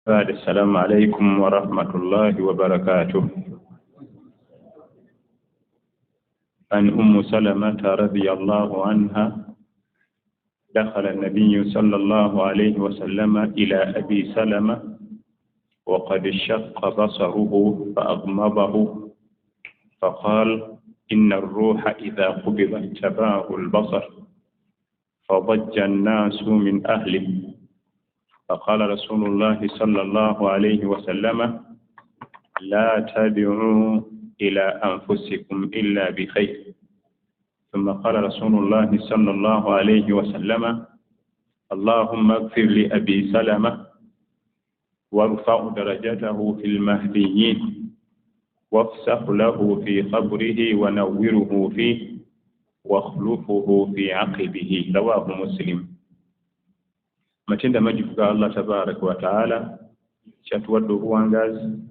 السلام عليكم ورحمة الله وبركاته. عن أم سلمة رضي الله عنها دخل النبي صلى الله عليه وسلم إلى أبي سلمة وقد شق بصره فأغمضه فقال إن الروح إذا قبض اتبعه البصر فضج الناس من أهله. فقال رسول الله صلى الله عليه وسلم لا تدعوا إلى أنفسكم إلا بخير. ثم قال رسول الله صلى الله عليه وسلم اللهم اغفر لأبي سلمة وارفع درجته في المهديين وافسح له في قبره ونوره فيه واخلفه في عقبه. رواه مسلم. Matenda majifuka Allah tabaraka wa taala kyatuwadde obuwangazi.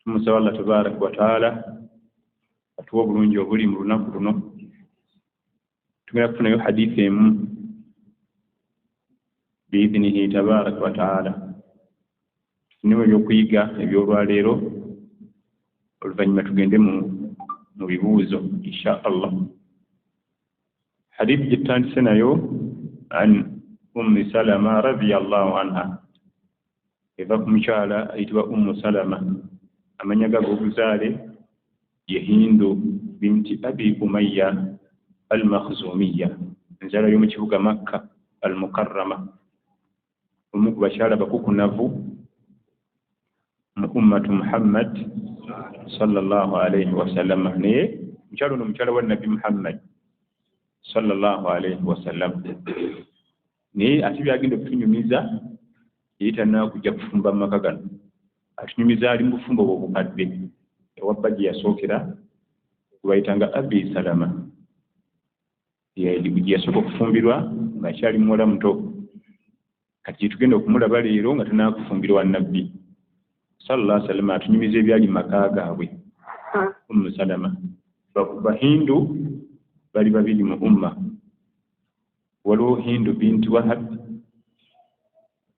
Tumusaba Allah tabaraka wa taala atuwa obulungi obuli mu lunaku luno. Tugenda kufunayo hadithi emu biidhinihi tabaraka wa taala. Niwe ebyokuyiga ebyolwaleero oluvannyuma tugende mu bibuuzo insha Allah. Hadithi gyetutandise nayo an Ummi Salama radiyallahu anha. Eva ku mukyala ayitibwa Ummu Salama. Amanya g'obuzaale ye Hindu binti Abi Umayya al-Makhzumiyya, nzala y'omu kibuga Makka al-Mukarrama, omu ku bakyala bakukunavu mu ummatu Muhammad sallallahu alayhi wa sallam. Naye mukyala ono mukyala wa Nabbi Muhammad sallallahu alayhi wa sallam. Naye ate byagenda okutunyumiza yali tannaba kujja kufumba mu maka gano. Atunyumiza ali mu bufumbo obukadde ewabba gye yasookera gwebayitanga Abi Salama. Gye yasooka okufumbirwa ng'akyali muwala muto. Kati tugenda okumulaba leero nga tannaba kufumbirwa Nabbi sallallahu alayhi wa sallam. Atunyumiza ebyali mu maka gaabwe. Ummu Salama. Bahindu bali babiri mu umma. Waliwo Hindu binti Wahab,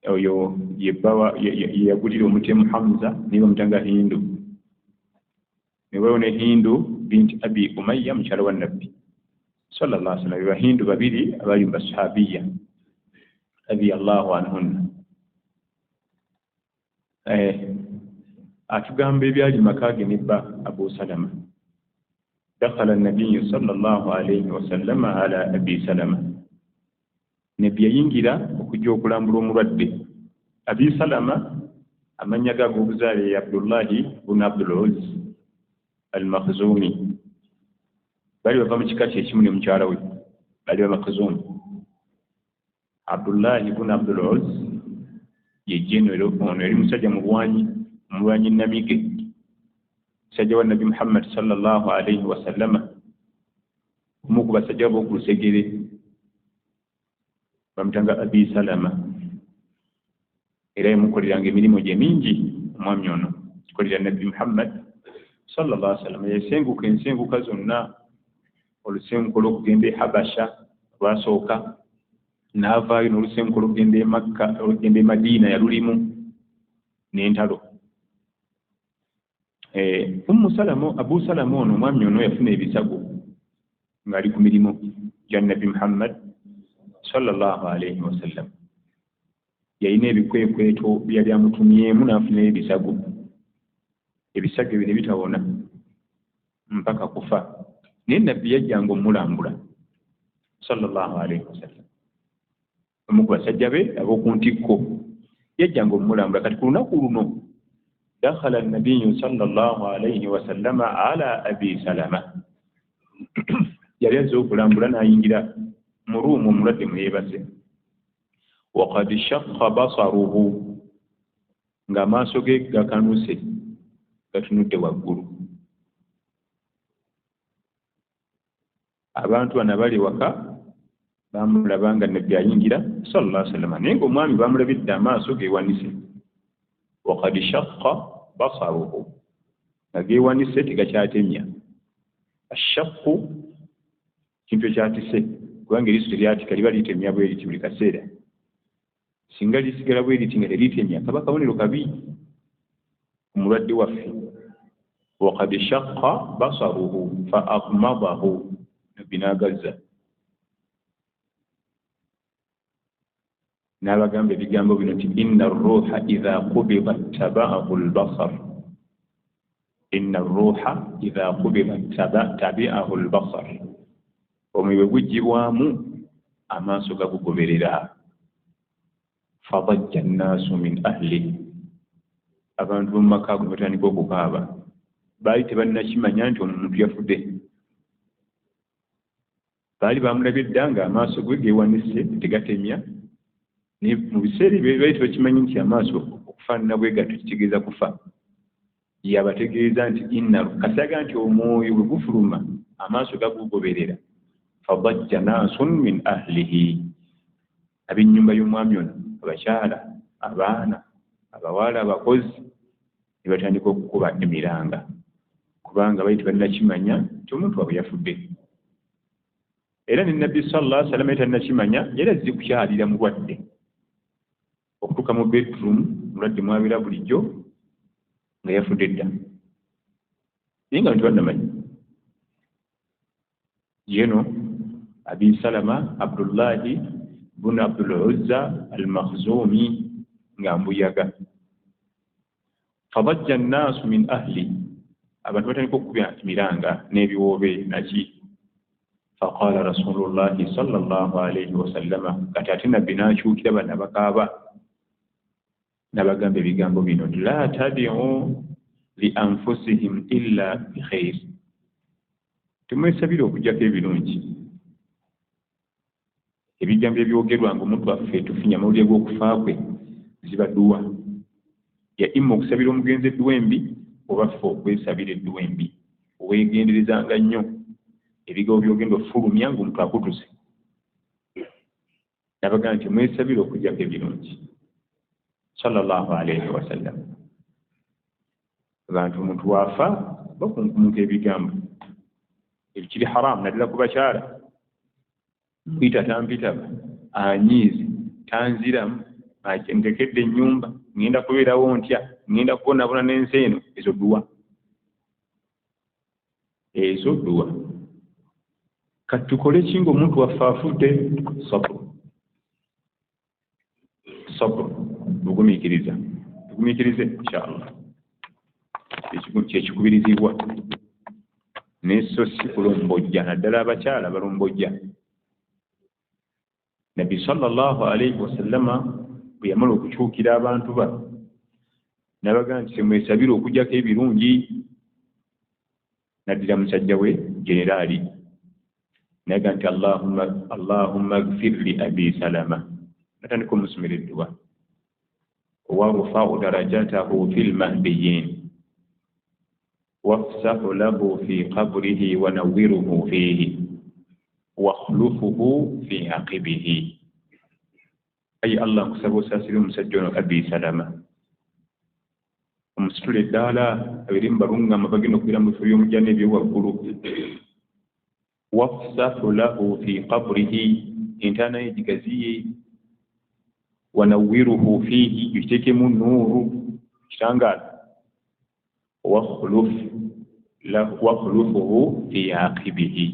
oyo yagulira omutemu Hamza naye bamutanga Hindu. Ne waliwo ne Hindu binti Abi Umayya mukyala wa Nabbi sallallahu alaihi wasallam. Bahindu babiri abali mu basahabiya radiyallahu anhunna. Atugamba ebyali mu maka ge nebba Abu Salama. Dakhala an-nabiyyu sallallahu alaihi wasallam ala Abi Salama. Nebbi yayingira okujja okulambula omulwadde. Abi Salama amannya ge ag'obuzaale ye Abdullahi bun Abdul Uzz al-Makhzumi. Bali bava mu kika kyekimu ne mukyala we, bali Makhzumi. Abdullahi bun Abdul Uzz ye jenero ono yali musajja mulwanyi namige, musajja wa Nabbi Muhammad sallallahu alayhi wa sallama, omu ku basajja b'oku lusegere. Bamutanga Abi Salama. Era yamukoleranga emirimu gye mingi omwami ono. Kikolera Nabbi Muhammad sallallahu alaihi wasallam. Yasenguka ensenguka zonna, olusenguko lw'okugenda e Habasha lwasooka, n'avaayo n'olusenguko lw'okugenda e Makka, olugenda e Madiina yalulimu n'entalo. Abu Salama ono omwami ono yafuna ebisago ng'ali ku mirimu gya Nabbi Muhammad sallallahu alayhi wa sallam. Yalina ebikwekweto byali amutumyemu n'afunayo ebisago. Ebisago ebyo ne bitawona mpaka kufa. Naye Nabbi yajjanga omulambula sallallahu alayhi wa sallam. Omu ku basajja be ab'oku ntikko yajjanga omulambula. Kati ku lunaku luno dakhala an-nabiyyu sallallahu alayhi wa sallam ala Abi Salama. Yali azze okulambula n'ayingira mu ruumu omulwadde mwe yeebase. Waqad shaqqa basaruhu, ng'amaaso ge gakanuse gatunudde waggulu. Abantu bano abali waka bamulaba nga Nabbi ayingira sallallahu alaihi wasallam, naye ng'omwami bamulabidde amaaso geewanise. Waqad shaqqa basaruhu, nga geewanise tegakyatemya. Ashaqqu kintu ekyatise, kubanga eriiso teryatika liba litemya bwe liti buli kaseera. singa lisigala bwe liti nga teritemya kaba kabonero kabi omulwadde waffe. Waqad shaqqa basaruhu fa aghmadahu, nabbi n'agazza n'abagamba ebigambo bino nti inna arruha idha qubida tabaahu albasar, inna arruha idha qubida tabi'ahu albasar, omubiri gugibwamu amaaso gagugoberera. Fadajja annaasu min ahli, abantu mu maka ago batandika okukaaba, baali tebannakimanya nti omuntu yafudde. Baali bamulabye dda nga amaaso ge geewanise tegatemya. Mu biseera ebyo baali tebakimanyi nti amaaso okufaanana bwe gatyo kitegeeza kufa. Yabategeeza nti kasaga nti omwoyo bwe gufuluma amaaso gagugoberera. Fadajja naasun min ahlihi, ab'ennyumba y'omwami ono, abakyala, abaana, abawala, abakozi ne batandika okukuba emiranga, kubanga baali tebannakimanya nti omuntu waabwe yafudde. Era ne Nabbi sallallahu alaihi wasallam tannakimanya, yali azze kukyalira mulwadde. Okutuuka mu bedroom, mulwadde mwabira bulijjo nga yafudde dda, naye nga tebannamanya. Yeno Abi Salama Abdullahi bun Abdul Uzza al-Makhzumi nga mbuyaga. Fadajja annaasu min ahli, abantu batandika okukubya emiranga n'ebiwoobe naki. Faqala Rasulullahi sallallahu alayhi wasallama, kati ate nabbi n'akyukira bano abakaaba n'abagamba ebigambo bino, la tadi'u li anfusihim illa bi khair, temwesabire okujjako ebirungi. Ebigambo ebyogerwanga omuntu waffe tufunye amawulire g'okufa kwe ziba dduwa. Ya imma okusabira omugenzi edduwa embi, oba ffe okwesabira edduwa embi. Weegenderezanga nnyo ebigambo by'ogenda ofulumya ng'omuntu akutuse. Nabaga nti mwesabire okujjako ebirungi. Sallallahu alayhi wasallam. Abantu omuntu waafa bakunkumuka ebigambo ebikiri haramu, naddala ku bakyala. Mpita tampitaba, anyiizi tanziramu, ntekedde ennyumba, ngenda kubeerawo ntya, ngenda kubonaabona n'ensi eno. Ezo dduwa, ezo dduwa. Kati tukole ki ng'omuntu waffe afudde? Sabr, bugumiikiriza, tugumiikirize inshallah, kyekikubirizibwa. Nesso si kulombojja, naddala abakyala balombojja. Nabbi sallallahu alayhi wasallama bwe yamala okukyukira abantu ba n'abaga nti temwesabire okujjako ebirungi, naddira musajja we generaali naga nti allahumma gfir li abi salama, natandika omusomera edduwa. warfa'u darajatahu fil mahdiyin wafsahu lahu fi qabrihi wa nawwiruhu fihi wakhlufuhu fi aqibihi. Ayi Allah nkusaba osaasire omusajja ono Abi Salama, omusitule eddaala abiri mu balungama bagenda okubeera mu bifo by'omujjana ebyowaggulu. Wafsahu lahu fi qabrihi, entaana ye gigaziye. Wa nawwiruhu fihi, giteekemu nuuru kitangaala. Wakhlufuhu fi aqibihi,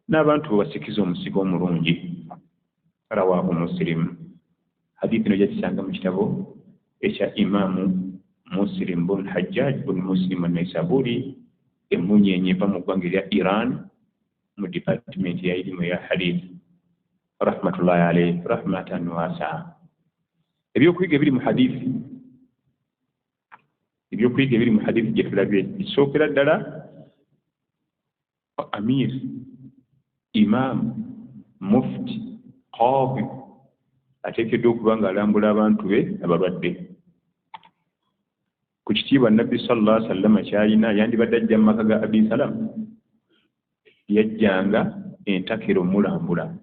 n'abantu basikiza omusigo omulungi. Rawaahu Muslim. Hadithi eno gyagisanga mu kitabo ekya Imaamu Muslim bun Hajjaj bun Muslim an-Naisaburi, emunyenye eva mu ggwanga erya Iran mu department ya ilimu ya hadith, rahmatullahi alayhi rahmatan wasi'a. Ebyokuyiga ebiri mu hadithi gye tulabye, kisookera ddala amir, imam, mufti, qadi ateekeddwa okuba ng'alambula abantu be abalwadde. Ku kitiibwa Nabbi sallallahu alaihi wasallam kyalina, yandibadde ajja mu maka ga Abi Salama, yajjanga entakero mulambula.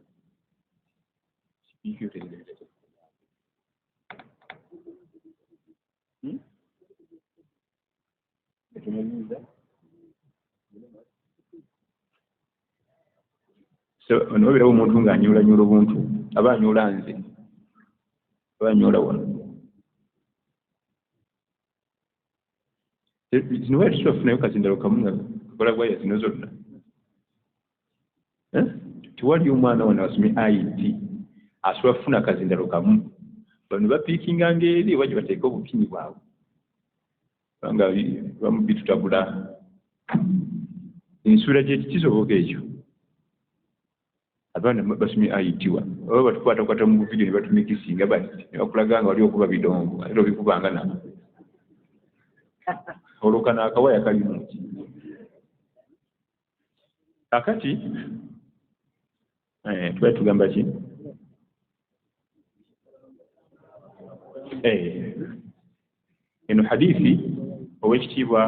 So onobeerawo omuntu ng'anyuulanyuula obuntu, aba anyuula nze. banyola wano zino wali tufunayo kazindalo kamu kola gwaya zino zonna tewali omwana wano asomye IT asobola kufuna akazindalo kamu bano bapiikinga ngeri oba gye bateeka obupinyi bwabwe kubanga bamu bitutabula ensuula kisoboka ekyo abaana basomye IT wa oba batukwatakwata mu vidiyo ne batumikisinga bati ne bakulaga nga wali okuba bidongo ate obikubanga nabo olukana akawaya kali mungi akati twali tugamba ki eno hadithi owekitiibwa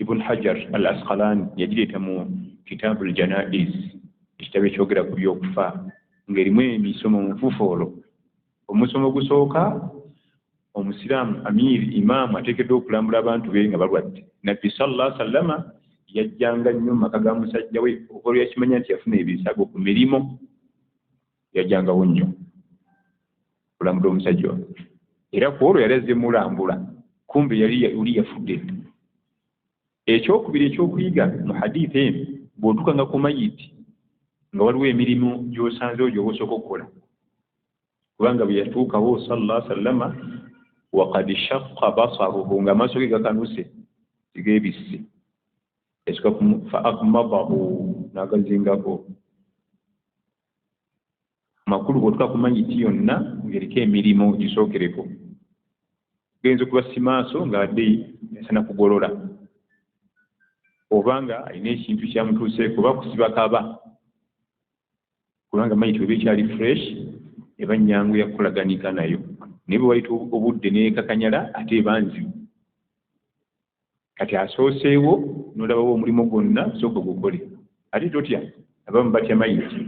Ibn Hajar al-Asqalani yagireeta mu kitaabu al-Janaiz ekitabo ekyogera ku byokufa ng'erimu emisomo mufufoolo omusomo ogusooka omusiraamu amiri imaamu ateekeddwa okulambula abantu be nga balwadde nabbi sallallahu alaihi wasallama yajjanga nnyo maka ga musajja we olwo yakimanya nti yafuna ebisaago ku mirimu yajjangawo nnyo kulambula omusajja we era ku olwo yali azze mulambula kumbe yali yafudde ekyokubiri ekyokuyiga mu hadithi eno bw'otuukanga ku mayiti nga waliwo emirimu gy'osanzewo gy'oba osooka okukola kubanga bwe yatuukawo sallallahu alaihi wasallama waqad shaqqa basaruhu nga amaaso ge gakanuse tigeebisse esuka fa agmadahu n'agazingako makulu bw'otuuka ku mayiti yonna ng'eriko emirimu gisookereko genza okuba si maaso ng'adde esana kugolola obanga alina ekintu kyamutuuseeko oba kusiba kaba kubanga mayiti weba ekyali fresh eba nnyangu yakukolaganika nayo naye bwe wayita obudde nekakanyala ate eba nzibu kati asooseewo n'olabawo omulimu gwonna sooka gukole ate totya abamu batya mayiti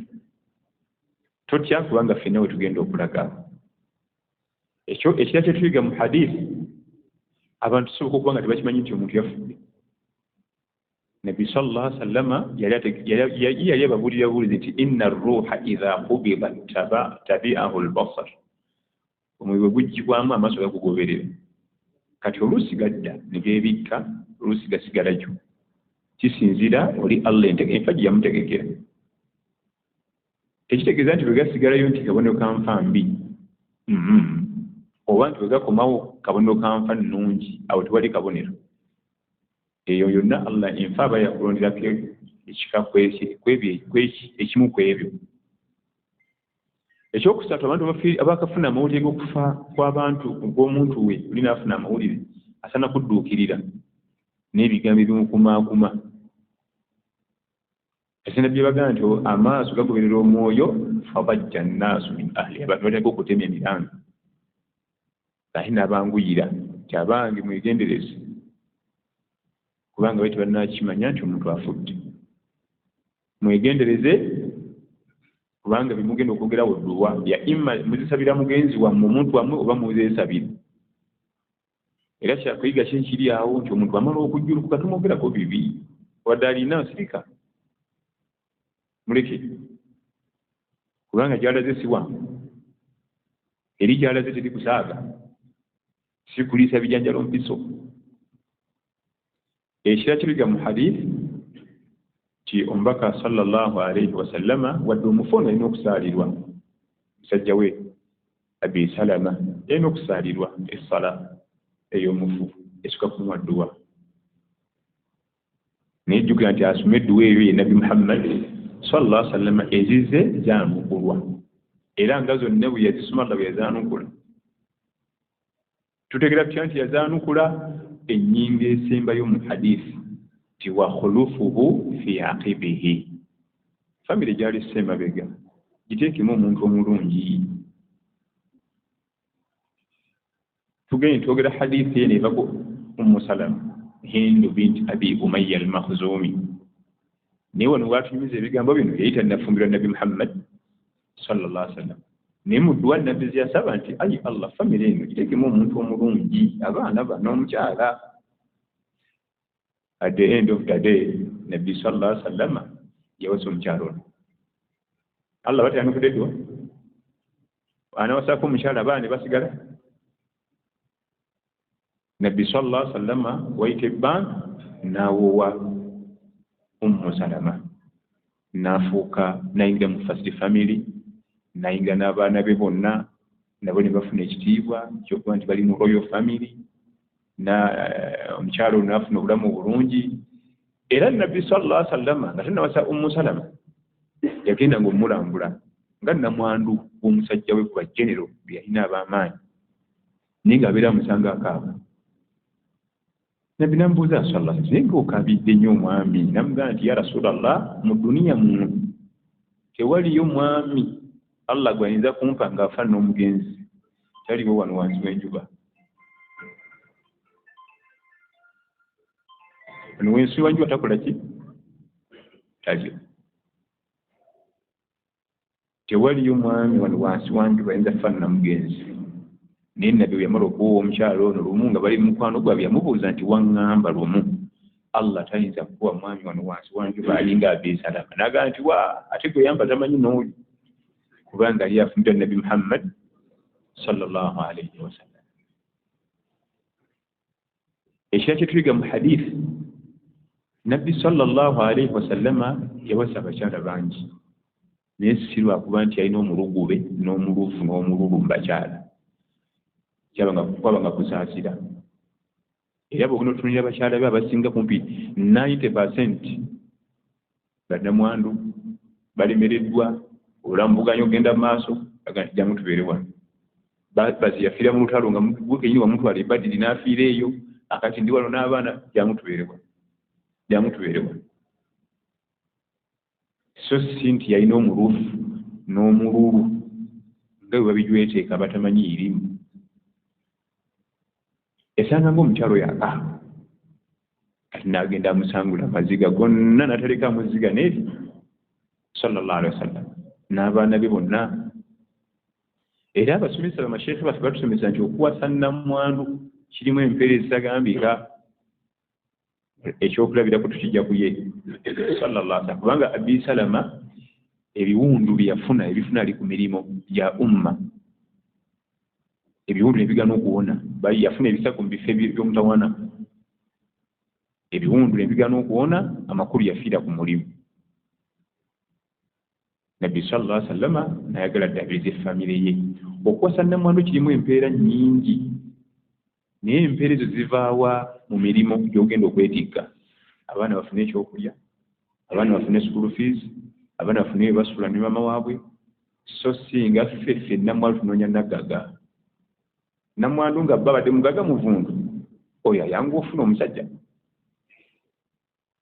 totya kubanga ffenna we tugenda okulaga ekyo ekira kyetuyiga mu hadithi abantu tusoboka okuba nga tebakimanyi nti omuntu yafudde nabbi sallallahu alaihi wasallama yali ababuulira buulizi nti inna ruuha idha qubida tabi'ahu albasar omwoyo bwe guggyibwamu amaaso gagugoberera kati oluusi gadda ne geebikka oluusi gasigalayo kisinzira oli Allah enfaji yamutegekera tekitegeeza nti bwe gasigalayo nti kabonero ka nfa mbi oba nti bwe gakomawo kabonero ka nfa nnungi awo tewali kabonero eyo yonna Allah enfa aba yakulonderako ekika ekimu ku ebyo ekyokusatu abantu abakafuna amawulire g'okufa kw'abantu gw'omuntu we oli n'afuna amawulire asana kudduukirira n'ebigambo ebimukumaakuma esena bye bagamba nti amaaso gagoberera omwoyo fabajja nnaasu min ahli abantu bateka okutema emirambi ate n'abanguyira nti abange mwegendereze kubanga baitu bannakimanya nti omuntu afudde mwegendereze kubanga bimugenda okwogerawo dduwa ya imma muzisabira mugenzi wammwe omuntu wammwe oba muzeesabira era kyakuyiga kyekiri awo nti omuntu amala okujjulukuka tumwogerako bibi wadde alina nsirika muleke kubanga gyalaze si wange eri gyalaze teri kusaaga si kuliisa bijanjalo mpiso ekira kiriga mu hadithi ti omubaka sallallahu alaihi wasallama wadde omufu ono alina okusaalirwa musajja we abi salama alina okusaalirwa essala ey'omufu esuka kumuwa dduwa naye jjukira nti asoma edduwa eyo ye nabi Muhammad sallallahu alaihi wasallama ezize zaanukulwa era nga zonna bwe yazisoma nga bwe yazaanukula tutegera tutya nti yazaanukula ennyingo esembayo mu hadithi ti wa khulufuhu fi aqibihi famire gyali semabega giteekemu omuntu omulungi tugende twogera hadithi eno eva ku Ummu Salama Hindu binti Abi Umayya al-Makhzumi naye wano waatunyumiza ebigambo bino yali tannafumbirwa Nabi Muhammad sallallahu alaihi wasallam naye mu dduwa nabbi ziyasaba nti ayi Allah famire eno giteekemu omuntu omulungi abaana bano omukyala at the end of the day nabbi sallallahu alaihi wasallam yawasa omukyala ono Allah bati yanukudde dduwa anawasako omukyala baani basigala. Nabbi sallallahu alaihi wasallam wayita ebbanga n'awowa Salama n'afuuka nayingira mu first family, nayingira n'abaana be bonna nabo ne bafuna ekitiibwa ky'okuba nti bali mu royal family, omukyalo n'afuna obulamu bulungi. Era Nabbi sallallahu alaihi wasallam nga tannawasa Salama yagenda ng'omulambula nga namwandu w'omusajja we ku bajenero bye yalina ab'amaanyi, naye ng'abeera amusanga akaaba. Nabbi namubuuza sallallahu alaihi wasallam, ng'okabidde nnyo omwami? Namugamba nti ya Rasulallah, mu duniya muno tewaliyo mwami Allah gw'ayinza kumpa ng'afaanana omugenzi, taliwo wano wansi w'enjuba. Wano wansi w'enjuba takola ki? Taliyo. Tewaliyo mwami wano wansi w'enjuba ayinza kufaanana mugenzi. Naye Nabbi bwe yamala okuwa omukyalo ono lumu nga bali mu mukwano gwabwe, yamubuuza nti waŋŋamba lumu Allah tayinza kuwa mwami wano wansi w'enjuba alinga Abi Salama? N'agamba nti ate gwe yamba tamanyi n'oli, kubanga yali afunidde Nabbi Muhammad sallallahu alaihi wasallam. Ekirala kye tuyiga mu hadith, Nabbi sallallahu alaihi wasallama yawasa abakyala bangi, naye si lwakuba nti yalina omulugube n'omuluufu n'omululu mu bakyala, kwabanga kusaasira. Era bw'ogenda otunuulira abakyala be abasinga kumpi 90% bannamwandu balemereddwa, obulamu buganya ogenda mu maaso, baga nti jangu tubeere wano. Basi yafiira mu lutalo nga gwe kenyini wamutwala ebbadiri n'afiira eyo, akati ndi wano n'abaana, jangu tubeere wano, jangu tubeere wano. So si nti yalina omuluufu n'omululu nga bwe babijweteeka batamanyi irimu. Esanga ng'omukyalo yakaaba, kati n'agenda amusangula amaziga gonna, n'ataleka amuziga n'eri sallallahu alaihi wasallam n'abaana be bonna. Era abasomesa bamasheekhe baffe batusomesa nti okuwasa nnamwandu kirimu empeereza ezitagambika. Ekyokulabirako tukijja ku ye sallallahu alaihi wasallam, kubanga Abi Salama ebiwundu bye yafuna ebifuna ali ku mirimu gya umma, ebiwundu nebigana okuwona. Yafuna ebisago mu bifo by'omutawaana, ebiwundu nebigana okuwona, amakulu yafiira ku mulimu. Nabbi sallallahu alaihi wasallam n'ayagala addabirize famire ye. Okuwasa nnamwandu kirimu empeera nnyingi, naye empeera ezo zivaawa mu mirimu gy'ogenda okwetikka. Abaana bafune ekyokulya, abaana bafune school fees, abaana bafune ebasula ne maama waabwe. So singa ffe nnamwandu tunoonya naggaga. Nnamwandu nga babadde mugaga muvundu, oyo ayangu ofuna omusajja.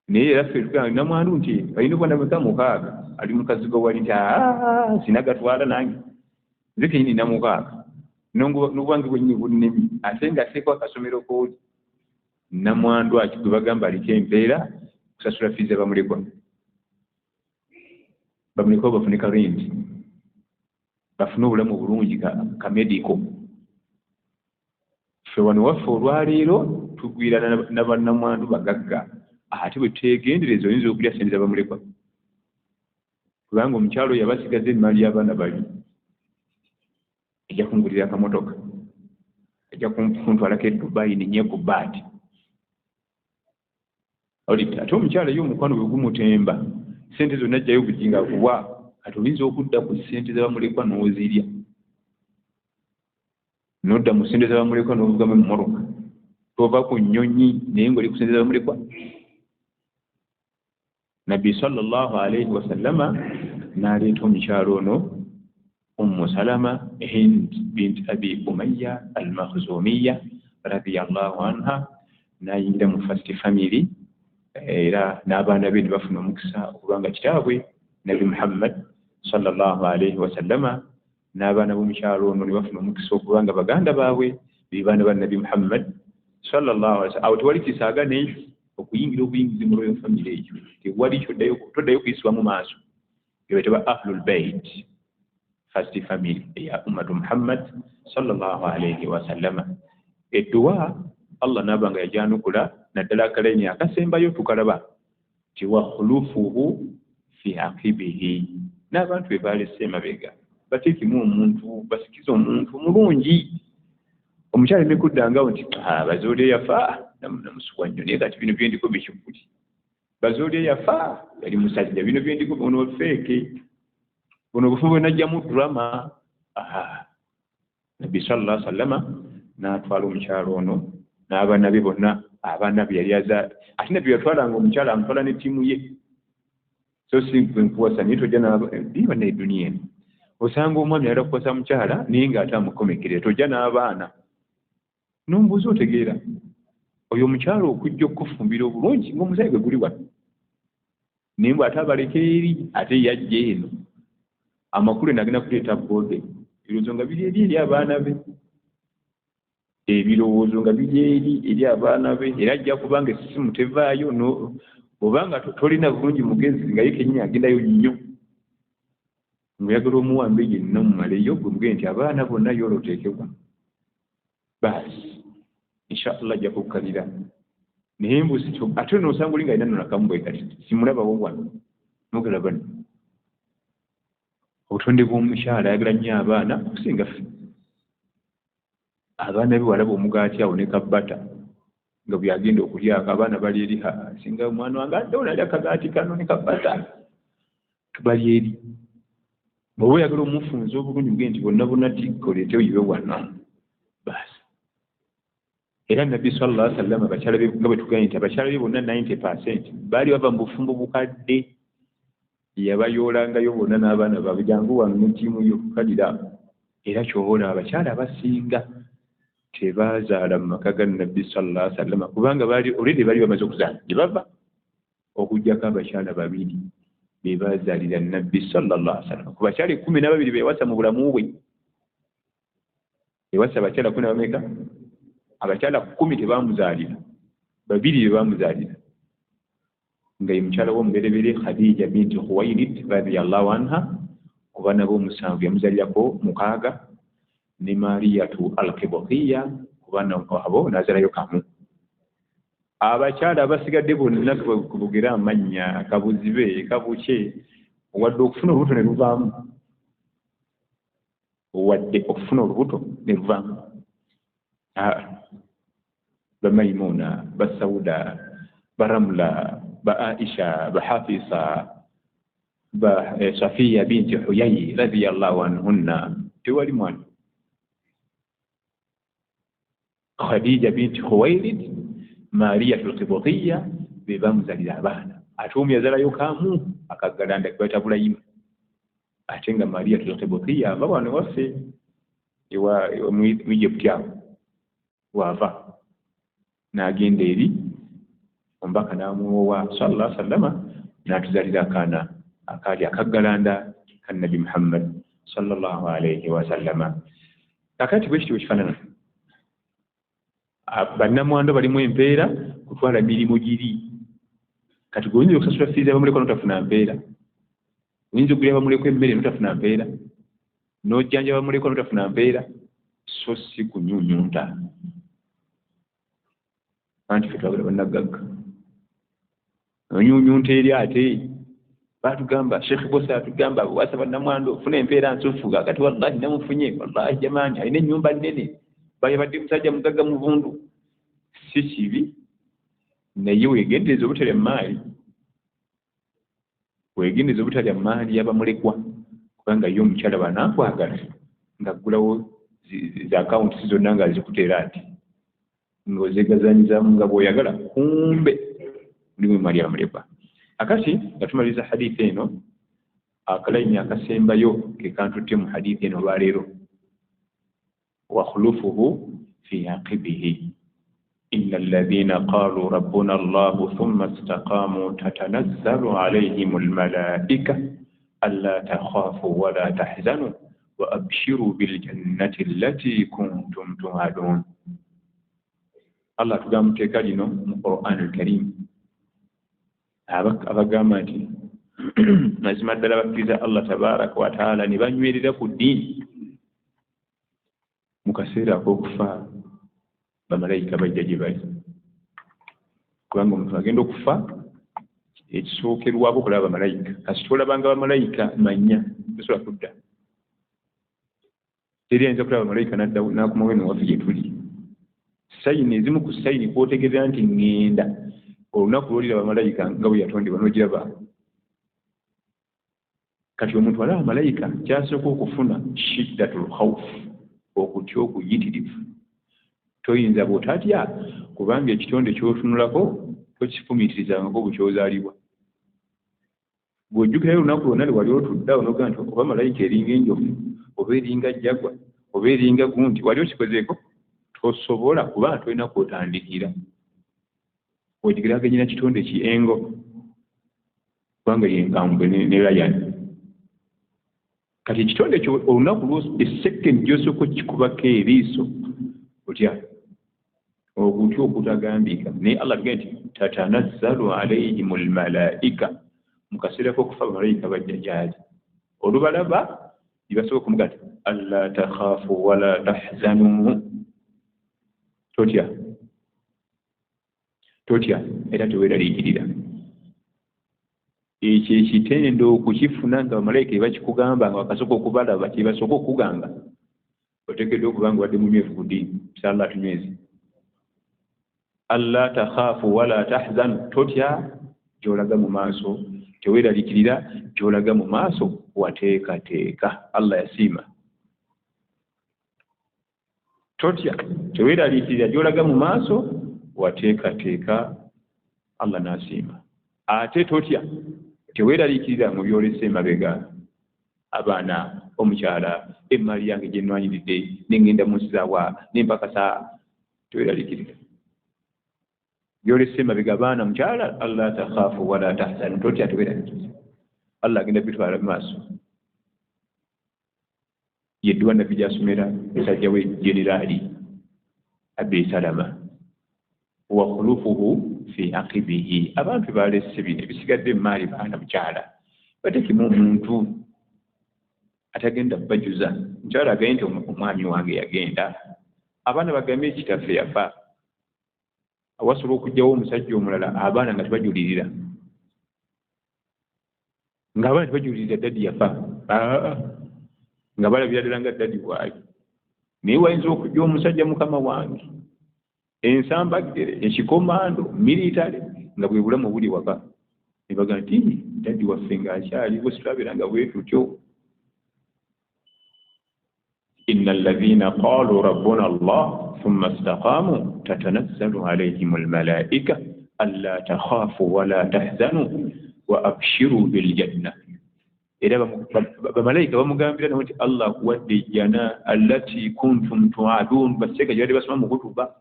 Naye era ffe tugamba nnamwandu nti alina obwana bweka 6 ali mu kazigo wali nti sinagatwala nange, nze kenyini na 6 n'obwange bwennyini bunnemi, ate nga ateekwa akasomero kooli. Nnamwandu gwe bagamba aliko empeera kusasula fiizi abamulekwa. Bamulekwa bafune karenti, bafune obulamu bulungi ka medico. Ffe wano waffe olwaleero tugwirana na bannamwandu bagagga, ate bwe twegendereza oyinza okulya sente z'abamulekwa, kubanga omukyalo yabasigaza emmali y'abaana bali, ejja kungulira akamotoka, ejja kuntwalako e Dubai ninye ku baati. Ate omukyala ye omukwano bwe gumutemba, sente zonna ajjayo bujinga kuwa, ati oyinza okudda ku sente z'abamulekwa n'ozirya, n'odda mu sente z'abamulekwa n'ovugamu emmoroka, tova ku nnyonyi naye ng'oli ku sente z'abamulekwa. Nabbi sallallahu alaihi wasallama n'aleeta omukyalo ono Salama Hind bint Abi Umayya al-Makhzumiyya radiyallahu anha, n'ayingira mu first family. Era n'abaana be ne bafuna omukisa okubanga kitaabwe Nabbi Muhammad sallallahu alaihi wasallama n'abaana b'omukyalo ono ne bafuna omukisa okubanga baganda baabwe be baana ba Nabbi Muhammad sallallahu alaihi wasallam. Awo tewali kisaaga n'ekyo okuyingira obuyingizi mu royal family ekyo, tewali toddayo kuyisibwa mu maaso. Ebayitibwa Ahlul Bayt, first family eya ummatu Muhammad sallallahu alaihi wasallama. Edduwa Allah n'abanga yajanukula naddala akalaini akasembayo tukalaba ti wa khulufuhu fi aqibihi, n'abantu be baalese emabega bateekemu omuntu basikize omuntu mulungi omukyala emekuddangawo nti bazoole yafa namusubwa nnyo naye kati bino byendiko bikyukuli bazoole yafa yali musajja bino byendiko ono feeke buno obufu bwe najjamu drama nabbi sallallahu alaihi wasallama n'atwala omukyala ono n'abaana be bonna abaana be yali ate nabbi yatwalanga omukyala amutwala ne ttiimu ye so si nkuwasa naye tojja diba naye duniya eno osanga omwami yala kukwasa mukyala naye ng'ate amukomekere tojja n'abaana nombuuza otegeera oyo omukyala okujja okufumbira obulungi ng'omusaayi gwe guli wano naye mbw ate abaleka eri ate yajja eno amakulu nagenda kuleeta boode ebirowoozo nga biri eri abaana be ebirowoozo nga biri eri abaana be era ajja kubanga essisimu tevaayo obanga tolina bulungi mugenzi nga ye kennyini agendayo nnyo ng'oyagala omuwambe yenna mumaleyo gwe mugende nti abaana bonna yoolooteekebwa baasi inshallah ajja kukkalira naye mbuzi ate noosanga oli nga alina nonakamu bwe kati simulabawo wano mugalaba obutonde bw'omukyala ayagala nnyo abaana okusinga ffe abaana be walaba omugaati awo ne kabbata nga byagenda okulyako abaana bali eri singa omwana wange addewo nali akagaati kano ne kabbata tubali eri bw'oba oyagala omufunza obulungi bwe nti bonna bonna tikoleete oyiwe wano baasi era nabbi sallallahu alaihi wasallam abakyala be nga bwe tugambye nti abakyala be bonna 90% baali bava mu bufumbo bukadde yabayoolangayo bonna n'abaana baabwe jangu wano mu ttiimu y'okukalira era ky'oboolaba abakyala abasinga tebaazaala mu maka ga nabbi sallallahu alaihi wasallam kubanga olwedde baali bamaze okuzaala gye bava okugjako abakyala babiri be baazaalira nabbi sallallahu alaihi wasallam ku bakyala 12 beewasa mu bulamu bwe ewasa abakyala 10 abakyala 10 tebamuzaalira babiri be bamuzaalira nga ye mukyala w'omubereberye Khadija binti Khuwailid radiyallahu anha ku baana b'omusanvu yamuzaalirako 6 ne Mariyatu al-Qibtiyya ku baana abo n'azaalayo kamu abakyala abasigadde bonna kubugera amannya kabuzibe kabuke wadde okufuna olubuto ne luvaamu ba Maimuna ba Sauda ba Ramla ba Aisha ba Hafisa ba Safiya binti Huyay radiyallahu anhunna tewali mwana Khadija binti Khuwailid Mariyatu al-Qibtiyya be bamuzalira abaana ate omu yazalayo kamu akaggalanda kweta Bulayimu ate nga Mariyatu al-Qibtiyya ava wano waffe ewa Egypt awo wava n'agenda eri omubaka n'amuwowa sallallahu alaihi wasallama n'atuzalira akaana akaali akaggalanda ka Nabi Muhammad sallallahu alaihi wasallama kakati bwe kityo kifaanana bannamwando balimu empeera kutwala mirimu giri kati gwe oyinza okusasula fiizi abamuleko notafuna mpeera oyinza okugula abamuleko emmere notafuna mpeera n'ojjanja abamuleko notafuna mpeera so si kunyunyunta anti ffe twagala bannagagga onyunyunta eri ate batugamba Sheikh Bosa atugamba wasa bannamwando ofuna empeera nsufu kakati wallahi namufunye wallahi jamani alina ennyumba nnene bayabadde musajja mugagga muvundu si kibi naye weegendereza obutalya maali weegendereza obutalya maali y'abamulekwa kubanga ye omukyala banaakwagala ng'aggulawo za akawunti zonna nga zikuteera ati ng'ozegazanyizamu nga bw'oyagala kumbe mulimu maali y'abamulekwa akati nga tumaliriza hadithi eno akalayini akasembayo ke kantutte mu hadithi eno olwaleero وخلفه في عقبه إن الذين قالوا ربنا الله ثم استقاموا تتنزل عليهم الملائكة ألا تخافوا ولا تحزنوا وأبشروا بالجنة التي كنتم توعدون الله تقام تكالينو من القرآن الكريم أبقاماتي نسمع دلبك الله تبارك وتعالى نبني لك الدين mu kaseera ak'okufa bamalayika bajja gye bali kubanga omuntu agenda okufa ekisookerwako okulaba bamalayika kasi tolabanga bamalayika manya tosobola kudda Teriyenza kulaba malayika n'akomawo eno waffe gye tuli. Sayini ezimu ku sayini kw'otegeeza nti ŋŋenda olunaku lw'oliraba malayika nga bwe yatondebwa n'ogiraba. Kati omuntu alaba malayika kyasooka okufuna shiddatul khawf, okutya okuyitirivu. Toyinza bw'otatya kubanga ekitonde ky'otunulako tokifumiitirizangako bukyozaalibwa. Bw'ojjukirayo olunaku lwonna lwe wali otudde n'ogamba nti oba malayika eringa enjovu oba eringa jjagwa oba eringa gundi, wali okikozeeko? Tosobola kubanga tolina kw'otandikira. Ogigeraganya na kitonde ki engo kubanga yenkambwe ne layani. Kati ekitonde kyo olunaku essekendi gy'osooka okikubako eriiso otya okutya okutagambika. Naye Allah tugamba nti tatanazzalu alayhim almalaika, mu kaseera k'okufa bamalayika bajja gy'ali. Olubalaba ne basooka okumuga nti alla takhaafu wala tahzanu, totya era teweeraliikirira. Ekyo ekitendo okukifuna nga bamalayika bakikugamba nga bakasooka okubalaba kye basooka okugamba, oteekeddwa okuba nga wadde munywevu ku ddiini. Inshallah tunywezi. Alla takhaafu wala tahzanu, totya gy'olaga mu maaso, teweeraliikirira gy'olaga mu maaso, wateekateeka. Allah yasiima. Totya teweeraliikirira gy'olaga mu maaso, wateekateeka. Allah n'asiima. Ate totya teweeraliikirira mu byolesa emabega. Abaana, omukyala, emmaali yange gye nnwanyiridde, n'engenda mu nsi zaawa, n'empakasa. Teweeraliikirira byolesa emabega. Abaana, mukyala, alla takhaafu wala tahzanu, totya teweeraliikirira. Allah agenda bitwala mu maaso. Yedduwa nabbi gy'asomera musajja we jeneraali Abi Salama wa khulufuhu fi aqibihi. Abantu balese bino ebisigadde emaali baana mukyala bateekemu omuntu atagenda bajuza. Mukyala agende nti omwami wange yagenda, abaana bagambe ekitaffe yafa. Awasobola okujjawo omusajja omulala abaana nga tebajulirira, ng'abaana tebajulirira daddi yafa, nga balabira ddala nga daddi bw'ali. Naye wayinza okujja omusajja mukama wange, ensambagere, ekikomando, militale, nga bwe bulamu buli waka. Ne bagamba nti daddi waffe ng'akyaliwo, situlabiranga bwe tutyo. Inna alladhina qalu rabbuna Allah thumma istaqamu tatanazzalu alayhim almalaika alla takhafu wala tahzanu wa abshiru biljanna. Era bamalayika bamugambira nti Allah akuwadde ejjana allati kuntum tu'adun. Baseeka gyali basoma mu kutuba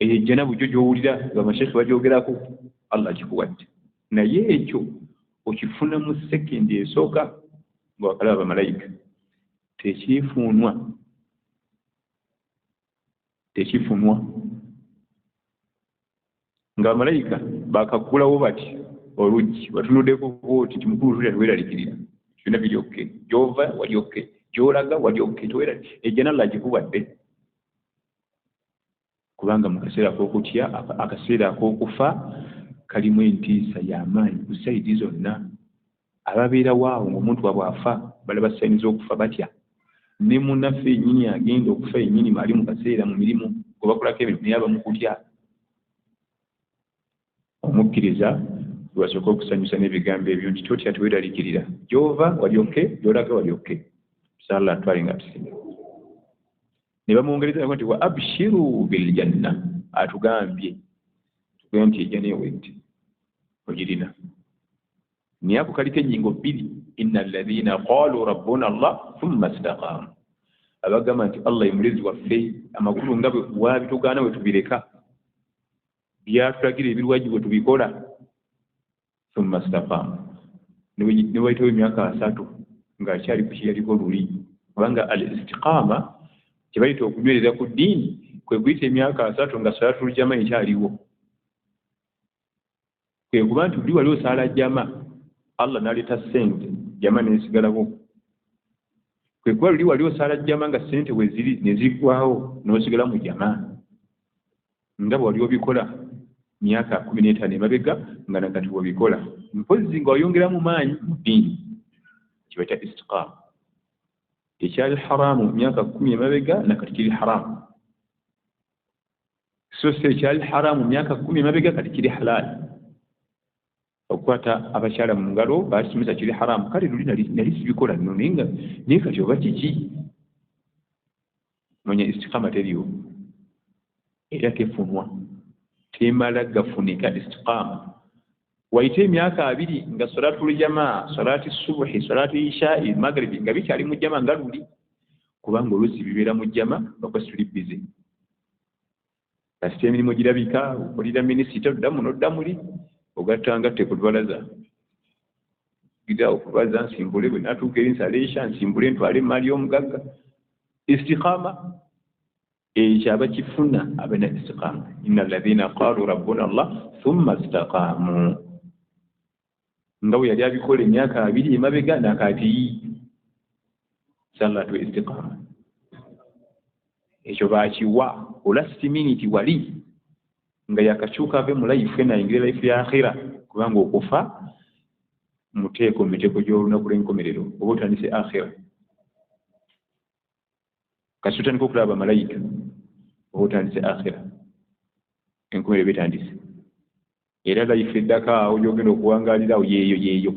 ejjana bujjo gy'owulira bamashekhe bagyogerako, Allah akikuwadde. Naye ekyo okifuna mu sekendi esooka nga wakalaba bamalayika. Tekifunwa nga bamalayika bakakulawo bati oluggi batunuddeko kooti ti mukulu tulya teweeraliikirira. Byonna biri okke, gy'ova wali okke, gy'olaga wali okke, teweeraliikirira. Ejjana Allah agikuwadde kubanga mu kaseera k'okutya, akaseera ak'okufa kalimu entiisa y'amaanyi ku sayidi zonna. Ababeerawo awo ng'omuntu waabwe afa balaba sayini z'okufa batya. Ne munnaffe yennyini agenda okufa yennyini ali mu kaseera mu mirimu gwe bakolako ebintu naye aba mu kutya. Omukkiriza lwasooka okusanyusa n'ebigambo ebyo nti totya teweeraliikirira. Gy'ova wali okke, gy'olaga wali okke. Inshallah twali nga tusinga. Ne bamwongereza nti wa abshiru biljanna, atugambye tugambye nti ejjana ewedde ogirina. Naye ako kaliko ennyingo bbiri. Inna alladhina qalu rabbuna Allah thumma istaqamu. Abagamba nti Allah ye mulezi waffe, amakulu nga bwe waabitugaana bwe tubireka, byatulagira ebirwagi bwe tubikola. Thumma istaqamu. Ne wayitawo emyaka 3 ng'akyali ku kyeyaliko luli. Kubanga al-istiqaama kye bayita okunywereza ku ddiini kwe kuyita emyaka 3 nga salaatul jama ekyaliwo. Kwe kuba nti buli wali osaala jama Allah n'aleeta ssente, jama n'esigalako. Kwe kuba luli wali osaala jama nga ssente we ziri ne ziggwawo n'osigala mu jama. Nga bwe wali obikola myaka 15 emabega nga nakati wabikola. Mpozzi nga wayongeramu maanyi mu ddiini. Kibayita istiqaama. ekyali haramu myaka 10 emabega nakati kiri haramu so se ekyali haramu myaka 10 emabega kati kiri halal okukwata abakyala mu ngalo bakimisa kiri haramu kale luli nali sibikola nno naye kati oba kiki manya istiqama teriyo era tefunwa temala gafunika istiqama waite emyaka 2 nga salatul jamaa salati subuhi salati isha'i maghribi nga bikyali mu jamaa nga luli kubanga olusi bibera mu jamaa bakwasuli busy kasite emirimu girabika okulira minisita oddamu n'oddamuli ogattanga tekudwalaza gira okubaza nsimbule bwe natuuka ensaleesha nsimbule ntwale emaali y'omugagga istiqama ekyaba kifuna abena istiqama inna alladhina qalu rabbuna allah thumma istaqamu nga bwe yali abikola emyaka 2 emabega nakati salatu istiqama ekyo bakiwa last minute wali nga yakakyuka ave mu life n'ayingira life ya akhira kubanga okufa muteeko mitego gy'olunaku lw'enkomerero oba otandise akhira kasi otandika okulaba malayika oba otandise akhira enkomerero betandise era life eddaka awo gy'ogenda okuwangaalirawo yeeyo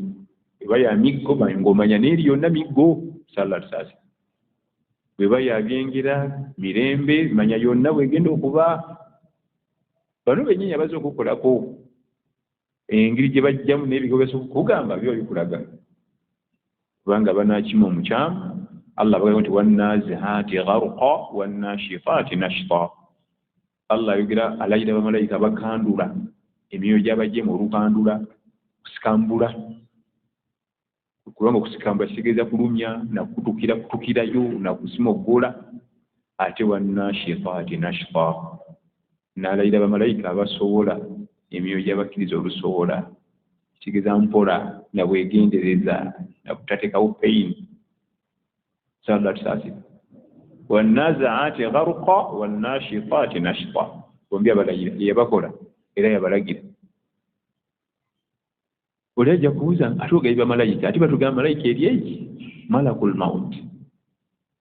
eba ya miggo ng'omanya n'eri yonna miggo salatu saasi bweba yabyengera mirembe manya yonna bwegenda okuba bano bennyini abaza okukolako engeri gye bajjamu n'ebigobeso kugamba byo bikulaga kubanga banakima omukyamu allah bagamba nti wannazihaati gharqa wannashitaati nashta allah ayogera alayira bamalayika bakandula emyoyo gy'abajjemu olukandula kusikambula kubanga okusikambula kitegeeza kulumya nakutukirayo nakusimoggola ate wannashitaati nashta n'alayira bamalayika abasobola emyoyo gy'abakkiriza olusobola kitegeeza mpola nabwegendereza nakutateekawo pain salatu saasi wannazaati gharqa wannashitaati nashta bombi abalayira yebakola era yabalagira oli ajja kubuuza ate ogayiba malayika ate batugamba malayika eryeki malakul maut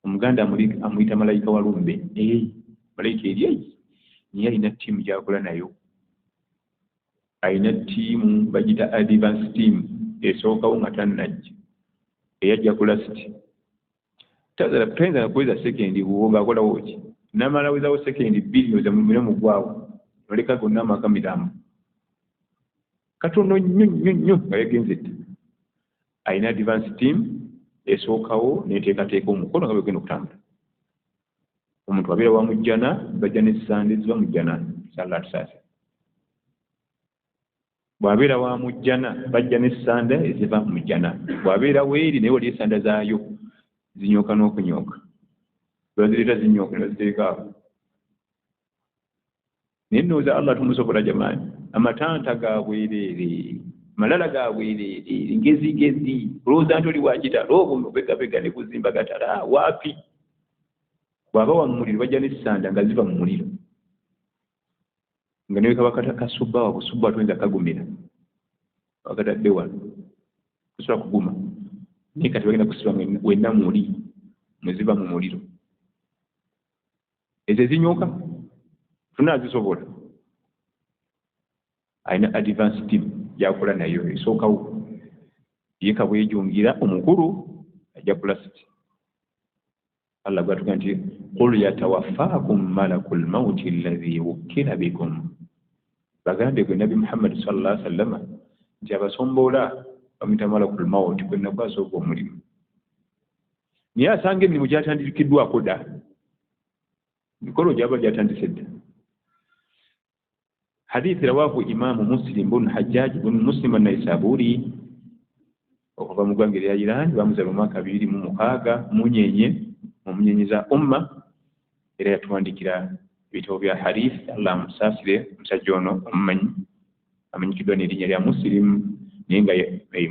omuganda amuyita malayika walumbe malayika eryeki niye alina ttiimu gyakola nayo alina ttiimu bagita advance team esookawo nga tannajja eyajja kulasiti tayinza nakuweza sekendi buwo ng'akolawo ki namala wezawo sekendi 2 oza mumire mugwawo noleka gonna amaka miramu katono nnyo nga yagenze dda alina advance team esookawo neteekateeka omukono nga bwegenda okutambula omuntu abeera wamujjana bajja n'essande eziba mujjana salatu saasi bw'abeera wamujjana bajja n'essanda eziva mujjana bw'abeera weeri naye wali essanda zaayo zinyooka n'okunyooka bazireeta zinyooka ne baziteekaawo naye nnooza allah tumusobola jamaani amatanta ga bwereere malala ga bwereere ngezigezi olowooza nti oli wakitalo obugabega ne kuzimba gatala waapi bw'aba wa mu muliro bajja n'essanda nga ziva mu muliro nga newe kabakata kasubbawa busubba tuyinza kagumira wakatadde wano kusobola kuguma naye kati bagenda kusiba wenna muli mweziva mu muliro ezo ezinyooka tunaazisobola alina advance team gyakola nayo esookawo yeka bwejungira omukulu ajja kulasiti allah bwatuga nti qul yatawaffakum malakul mauti alladhi wukkila bikum bagambe gwe nabi muhammad sallallahu alaihi wasallam nti abasomboola bamuyita malakul mauti gwe nakwasa ogwo omulimu naye asanga emirimu gyatandikiddwako dda mikolo gyaba gyatandise dda hadithi rawahu imamu muslim bun hajjaj bun muslim an-naisaburi okuva mu ggwanga erya iran bamuzaala mu mwaka 2006 munyenye za umma era yatuwandikira ebitabo bya hadith allah amusaasire omusajja ono omumanyi amanyikiddwa n'erinnya lya muslim naye nga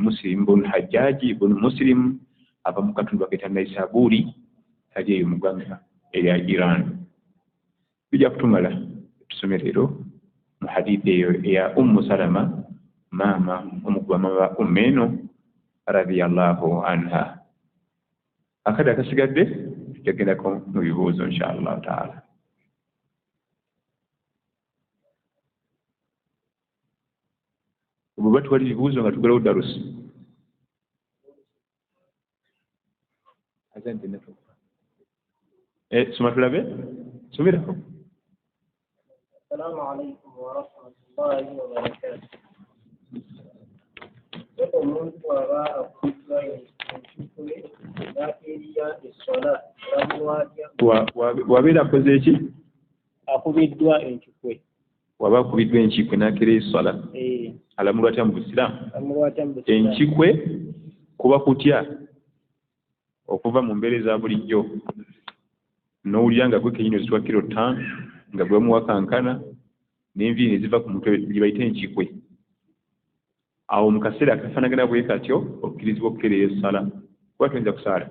muslim bun hajjaji bun muslim ava mu katundu bakeeta naisaburi ali eyo mu ggwanga erya iran bijja kutumala tusome leero mu hadithi eyo eya ummu salama maama omukulu wa mama ummu eno radiyallahu anha akada akasigadde tujagendako mu bibuuzo inshallah taala. Bwe batuwali bibuuzo nga tugalawo darusi. Soma tulabe somerako. Assalamu alaikum wa rahmatullahi wa barakatuh. Omuntu aba akubiddwa enkikule n'akeeriya essola alamulwatya. Wabeera akoze eki? Akubiddwa enkikwe. Waba akubiddwa enkikwe n'akeeriya essola alamulwatya mu Busiraamu. Enkikwe kuba kutya okuva mu mbeera eza bulijjo n'owulira nga gwe kenyini ozitwa kilo 5 nga gwe muwakankana n'enviiri ne ziva ku mutwe gye bayita enkikwe. Awo mu kaseera akafaanagana bwe katyo okkirizibwa okukeerera essala kuba toyinza kusaala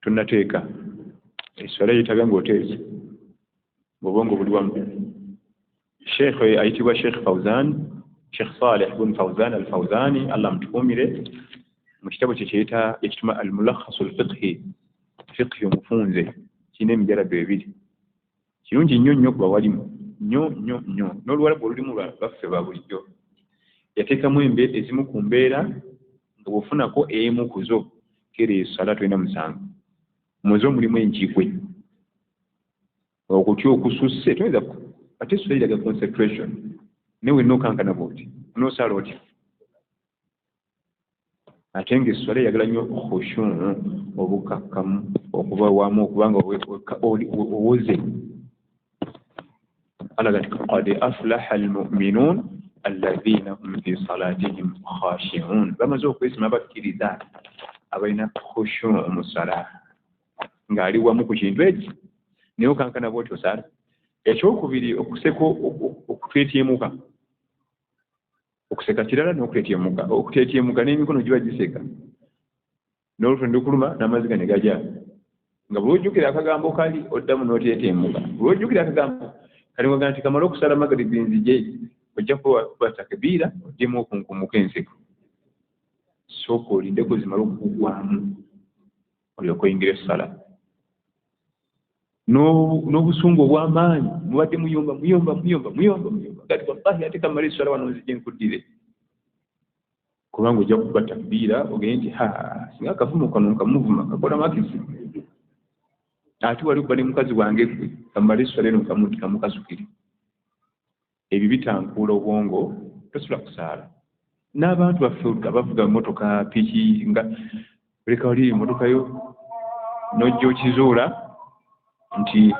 tonnateeka essala yeetaaga ng'oteese ng'obwongo buli wamu. Sheikh ayitibwa Sheikh Saleh ibn Fawzan al-Fawzani Allah mutukuumire mu kitabo kye ekituma al-Mulakhasu al-Fiqhi fiqhi omufunze kirina emijalado 2 kirungi nnyo ku bawalimu nnyo n'oluwalabu olulimu baffe ba bulijjo yateekamu ezimu ku mbeera nga bw'ofunako emu ku zo keerera essala tolina musango. Mu zo mulimu enkikwe okutya okususse toyinza ate essala eraga concentration newe nokankana bwoti nosaala otya ate ng'essala eyagala nnyo khushu obukakkamu okuba wamu okubanga owoze. alaga nti qad aflaha almu'minun alladhina hum fi salatihim khashi'un. Bamaze okwesima abakkiriza abalina khushu mu ssala ng'ali wamu ku kintu eki naye okankana bwoti osaala. Ekyokubiri okuseka okutwetyemuka. Okuseka kirala n'okuteetyemuka. Okuteetyemuka n'emikono giba giseka n'olutwe ndikuluma n'amaziga ne gajja nga buli ojjukira akagambo kali oddamu n'oteetyemuka. Buli ojjukira akagambo kali waga nti kamala okusala magaribi nzije ojja kuba takbiira oddemu okunkumuka enseko sooka olindeko zimala okugwamu olyoke oyingira essala n'obusungu obw'amaanyi mubadde muyomba kati wallahi ate kamala essala wano nzije nkuddire kubanga ojja kuba takbiira ogende nti singa akavumu kano nkamuvuma kakola makisi ate wali kubali mukazi wange gwe kamala essala eno kamukasukire. Ebyo bitankuula obwongo tosobola kusaala. N'abantu baffe abavuga motoka piki nga oleka wali emotoka yo n'ojja okizuula nti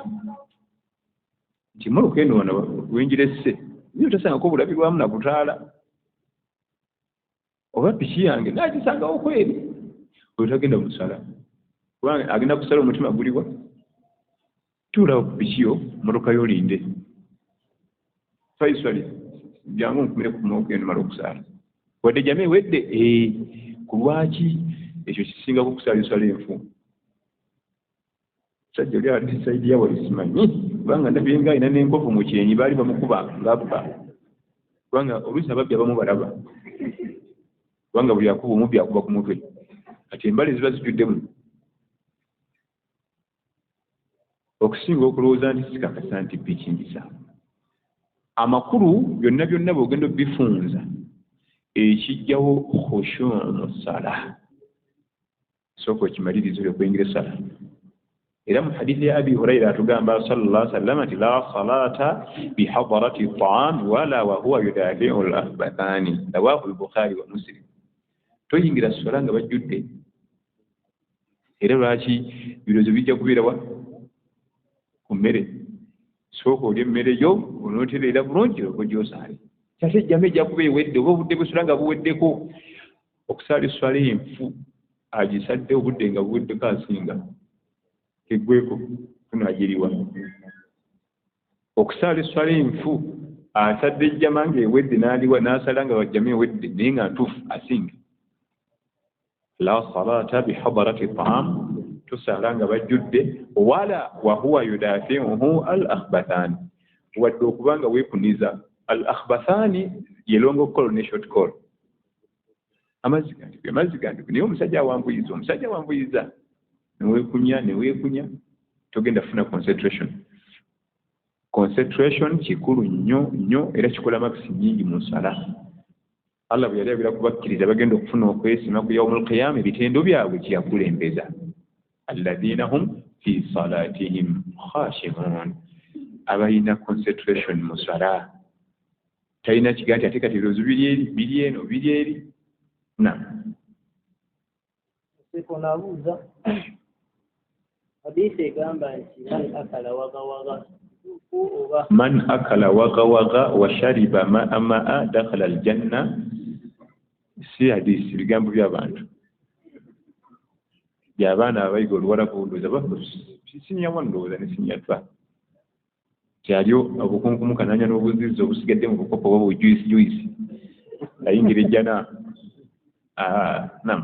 motoka eno wano wenjiresse niyo tasangako obulabi bwamu nakutaala oba piki yange nagisangawo kweri oyo tagenda musala kubanga agenda kusala omutima guliwa tuulawo ku pikiyo motoka y'olinde faisali jangu nkumire ku mawuka eno mala okusaala wadde jama ewedde ku lwaki ekyo kisingako okusaala esala enfu. Sajja oli ati saidi yawo lisimanyi kubanga ndabye nga alina n'enkovu mu kyenyi baali bamukuba ng'abba kubanga oluusi ababbi abamu balaba kubanga buli akuba omubbi akuba ku mutwe kati embali ziba zijjuddemu okusinga okulowooza nti sikakasa nti bikinjisa amakulu byonna bw'ogenda bifunza ekijjawo khushu mu ssala sooka okimaliriza okwingira essala. Era mu hadithi ya Abi Hurayra atugamba sallallahu alaihi wasallam nti la salata bihadarati at-ta'am wala wa huwa yudafi'u al-akhbathani rawahu al-Bukhari wa Muslim. Toyingira ssala nga bajjudde era lwaki birozo bijja kubeera wa ku mmere sooka olya emmere yo onootereera bulungi okugyosaale kyate ejjama ejja kuba ewedde oba obudde bw'essala nga buweddeko okusaala essala enfu agisadde obudde nga buweddeko asinga eggweko tunaagiriwa okusaala essala enfu asadde ejjama ng'ewedde n'aliwa n'asala nga bajjama ewedde naye nga ntuufu asinga. La salata bihadarati at-ta'am tusaala nga bajjudde wala wa huwa yudafi'uhu al-akhbathani wadde okuba nga weepuniza al-akhbathani ye longo call ne short call amazzi gandi naye omusajja awambuyiza neweekunya togenda funa concentration kikulu nnyo era kikola makisi nyingi mu nsala. Allah bwe yali abira kubakkiriza bagenda okufuna okwesima ku yawmul qiyama ebitendo byabwe kyakulembeza alladhina hum fi salatihim khashi'un abayina concentration mu nsala talina kiganti ate kati ebirozo biri eri nabuuza hadiisi egamba nti man akala wagawaga wa shariba ma'a dakhala aljanna. Si hadiisi bigambo by'abantu by'abaana abayiga oluwarabu ndowooza sinyawa ndowooza ne sinyatwa kyali obukunkumuka nanya n'obuzizi obusigadde mu bukopo oba bujuyisi ayingira ejjana. Nam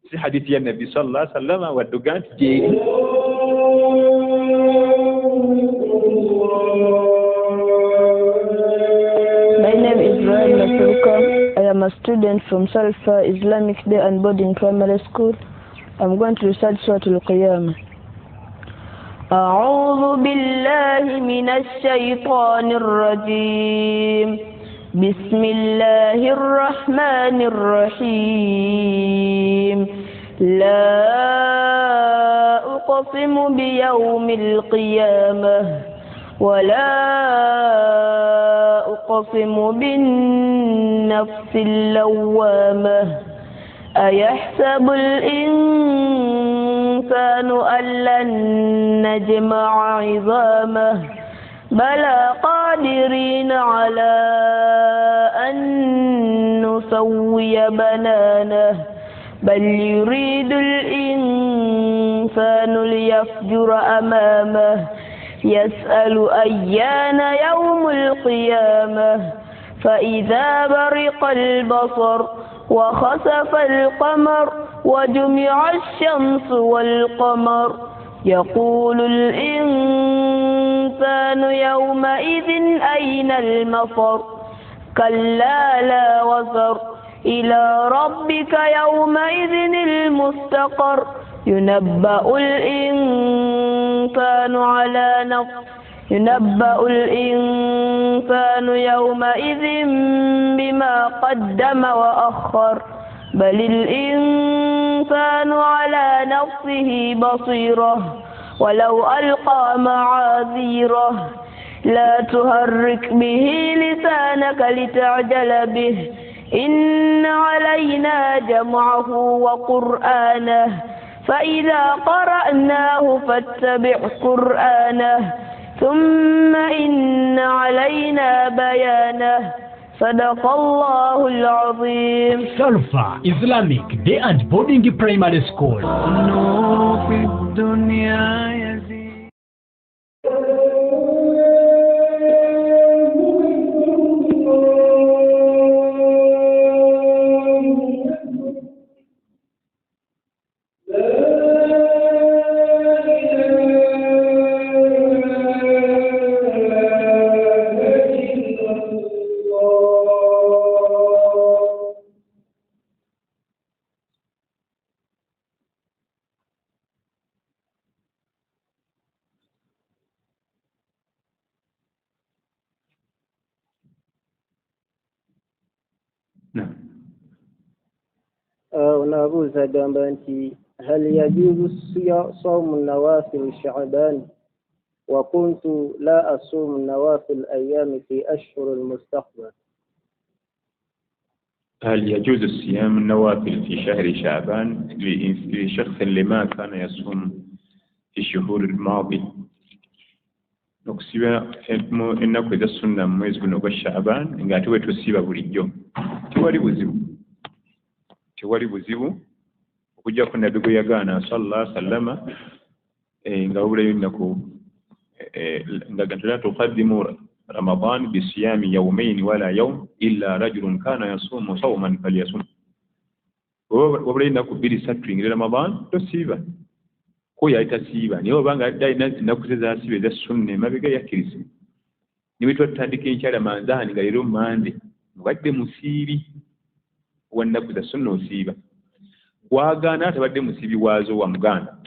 si hadiisi ya Nabbi sallallahu alaihi wasallam wadduga nti gyeri. My name is Ryan Masuka. I am a student from Salfa Islamic Day and Boarding Primary School. I'm going to recite Surah Al-Qiyamah. أعوذ بالله من الشيطان الرجيم. بسم الله الرحمن الرحيم. لا أقسم بيوم القيامة ولا أقسم بالنفس اللوامة. أيحسب الإنسان أن لن نجمع عظامه بلى قادرين على أن نسوي بنانه بل يريد الإنسان ليفجر أمامه يسأل أيان يوم القيامة فإذا برق البصر وخسف القمر وجمع الشمس والقمر يقول الإنسان يومئذ أين المفر كلا لا وزر إلى ربك يومئذ المستقر ينبأ الإنسان يومئذ بما قدم وأخر بل الإنسان على نفسه بصيرة ولو ألقى معاذيره لا تهرك به لسانك لتعجل به إن علينا جمعه وقرآنه فإذا قرأناه فاتبع قرآنه ثم إن علينا بيانه صدق الله العظيم. Salfa Islamic Day and Boarding Primary School. في الدنيا يزيد. nabuuza agamba nti هل يجوز صوم النوافل شعبان وكنت لا أصوم النوافل أيام في أشهر المستقبل. هل يجوز الصيام النوافل في شهر شعبان لشخص لما كان يصوم في الشهور الماضية؟ نكسب إنك إذا السنة mwezi guno gwa Shaaban nga tuwe tusiba bulijjo tewali buzibu okujja ku Nabbi gwe yagaana sallallahu alaihi wasallama nga wabulayo ennaku nga la tuqaddimu Ramadan bisiyami yawmayn wala yawm illa rajulun kana yasumu sawman falyasum. Wabulayo ennaku 2-3 ngire Ramadan tosiiba ko yaita siiba niyo banga dayina ennaku zezasiba eza sunna emabega yakkiriza niwe twatandika enkyala manzaani nga leero mande mubadde musiibi wannaku za sunna osiiba wagaana tabadde musibi waazo wa muganda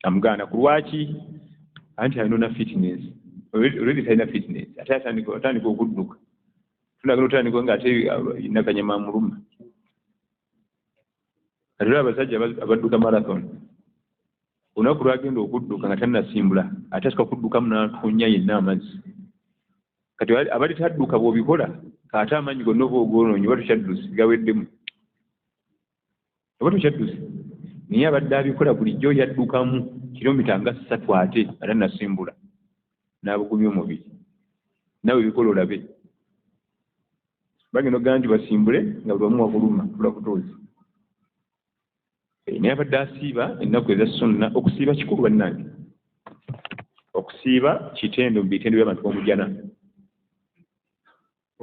amuganda ku lwaki anti alina fitness already talina fitness ate atandika okudduka tunagala otandika nga ate nakanyama muluma ate abasajja abadduka marathon olunaku lwagenda okudduka nga tannasimbula ate asika kuddukamu n'atunya yenna amazzi kati abali tadduka bw'obikola kaate amaanyi gonna oba ogwonoonyi oba tukyaddusi gaweddemu oba tukyaddusi naye abadde abikola bulijjo yaddukamu kilomita nga 3 ate atannasimbula n'abugumya omubiri nawe ebikola olabe bagenda okugamba nti basimbule nga buli omu wakuluma tulakutuuzi naye abadde asiiba ennaku eza sunna okusiiba kikulu bannange okusiiba kitendo mu bitendo by'abantu b'omujjana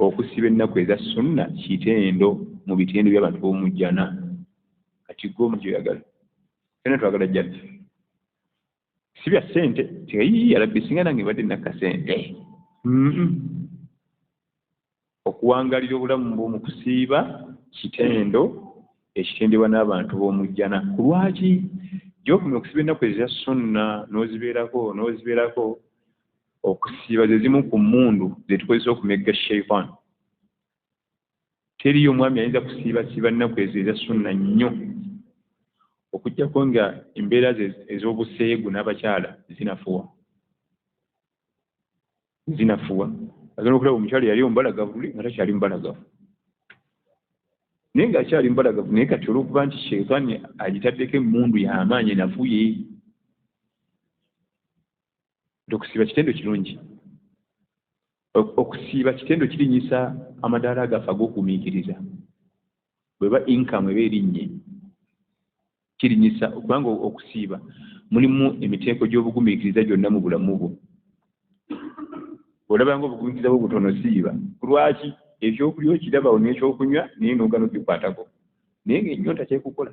okusiiba ennaku eza sunna kitendo mu bitendo by'abantu b'omujjana kati gwe omujjoyagala fena twagala jjana si bya ssente tiyi alabbi singa nange badde nakka ssente okuwangalira obulamu bw'omu kusiiba kitendo ekitendebwa n'abantu b'omujjana ku lwaki gy'okumya okusiba ennaku eza sunna n'ozibeerako okusiiba ze zimu ku mmundu ze tukozesa okumegga sheitan teriyo omwami ayinza kusiibasiiba nnaku ezo eza sunna nnyo okuggyako nga embeera ez'obuseegu n'abakyala zinafuwa agenda okulaba omukyala yali omubalagavu nga takyali mubalagavu naye ng'akyali mubalagavu naye kati olw'okuba nti sheitaani agitaddeko emmundu y'amaanyi enafuye nti okusiiba kitendo kirungi okusiiba kitendo kirinyisa amadaala agaffe ag'okugumiikiriza bweba inkamu eba erinnye kirinyisa okubanga okusiiba mulimu emiteeko gy'obugumiikiriza gyonna mu bulamu bwo olabanga obugumiikiriza bwo butono siiba ku lwaki ekyokulya okirabawo n'ekyokunywa naye n'ogana okikwatako naye ng'ennyonta kyekukola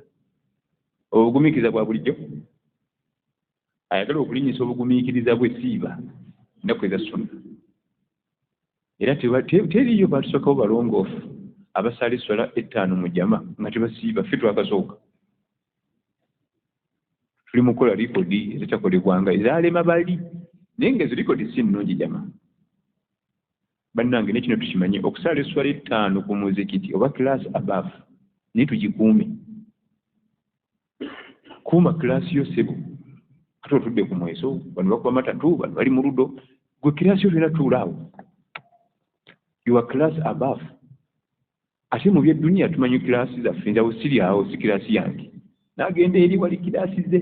obugumiikiriza bwa bulijjo ayagala okulinyisa obugumiikiriza bwe siiba ennaku eza sunna era teriyo batusookawo balongoofu abasaala esswala 5 mu jama nga tebasiiba ffe twakasooka tuli mu kukola likodi ezitakolebwanga ezaalema bali naye nga ezo likodi si nnungi jama bannange nekino tukimanye okusaala esswala 5 ku muzikiti oba class above naye tugikuume kuuma class yo sebo ate otudde ku mweso bano bakuba matatu bano bali mu ludo gwe class yo tolina tuulaawo your class above ate mu byedduniya tumanyi kilasi zaffe njawo siri awo si kilasi yange n'agenda eri wali kilasi ze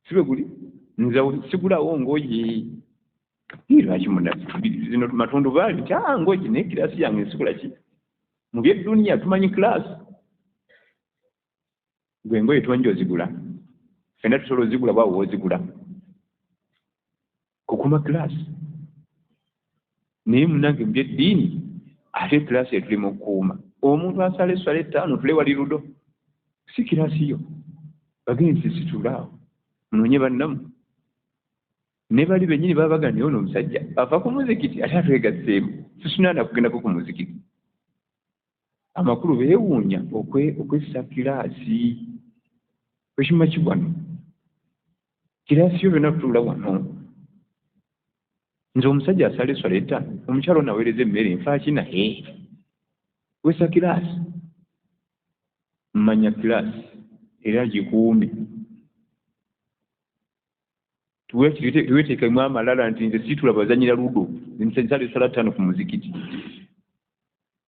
sibe guli nzawo sigulawo ngoye lwaki zino matundu baali nti ngoye naye kilasi yange nsikula ki mu byedduniya tumanyi kilasi gwe ngoye tumanyi ozigula fena tusobola ozigula bwawo wozigula kukuma kilasi naye munange mu byeddiini ate kilasi etuli mu kukuuma omuntu asala esswala 5 tule wali ludo si kilasi yo bagenzi situlaawo munoonye bannamu ne bali bennyini baba bagana ono omusajja ava ku muzikiti ate atwegasseemu tusunaana kugendako ku muzikiti amakulu beewuunya okwessa kilasi ekimuma kigwano kilasi yo byonna tutuula wano nze omusajja asala esswala 5 omukyalo naweereza emmere nfaakina wessa kilasi mmanya kilasi era gikuume tuweteekemu amalala nti nze situla bazanyira ludo nsala esswala 5 ku muzikiti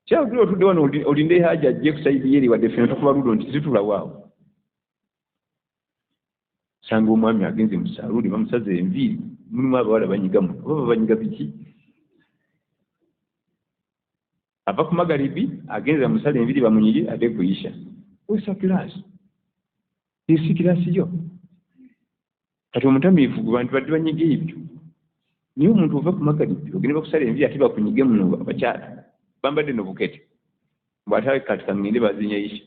kyagula otudde wano olinde haja ajje ku saidi yeri wadde fena tukuba ludo nti situla waawo sanga omwami agenze mu saaluuni bamusaze enviiri mulimu abawala banyigamu oba banyiga biki ava ku magalibi agenze amusala enviiri bamunyiri ate kuyisha wessa kilasi esi kilasi yo kati omutamiivu gwe bantu badde banyiga ebyo naye omuntu ova ku magalibi ogende bakusala enviiri ate bakunyige muno abakyala bambadde nobukete bw'ate kati kangende bazinya isha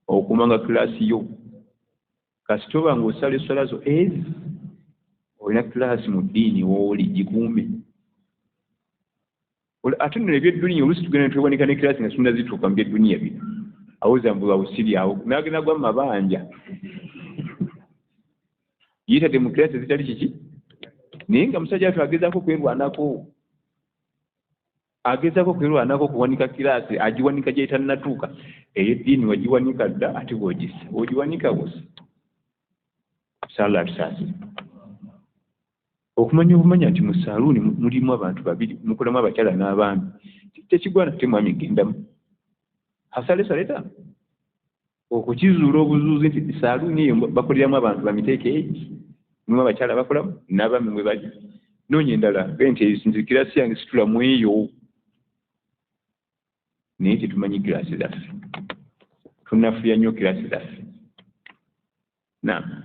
okumanga kilasi yo kasita oba ng'osala esswala zo ezi olina kilasi mu ddiini wooli gikuume ate nno ebyedduniya oluusi tugenda twewanika ne kirasi nga sunda zituuka mu byedduniya bino awuza mbu awusiri awo n'agenda gwa mu mabanja yitadde mu kirasi zitali kiki naye nga musajja wattu agezaako kwerwanako kuwanika kirasi agiwanika gyetannatuuka ey'eddiini wagiwanika dda ate bw'ogisa ogiwanika busa sala tusaasire okumanya obumanya nti mu saaluuni mulimu abantu babiri mukolamu abakyala n'abaami tekigwana te mwami gendamu asaleta okukizuula obuzuuzi nti saaluuni eyo bakoleramu abantu bamiteeke egi mulimu abakyala bakolamu n'abaami mwe bali noonya endala nti nze kirasi yange situlamu eyo naye tetumanyi kirasi zaffe tunafuya nnyo kirasi zaffe naam.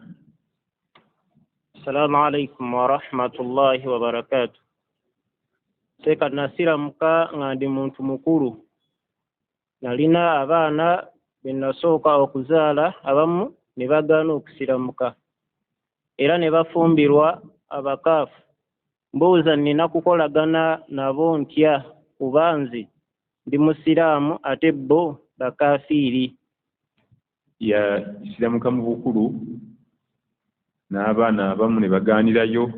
Assalamu alaikum wa rahmatullahi wa barakatuh. Seka nasiramuka nga ndi muntu mukulu. Nalina abaana be nasooka okuzaala abamu ne bagaana okusiramuka. Era ne bafumbirwa abakaafu. Mbuuza nina kukolagana nabo ntya kuba nze ndi musiraamu ate bo bakaafiiri. Ya siramuka mu bukulu n'abaana abamu ne bagaanirayo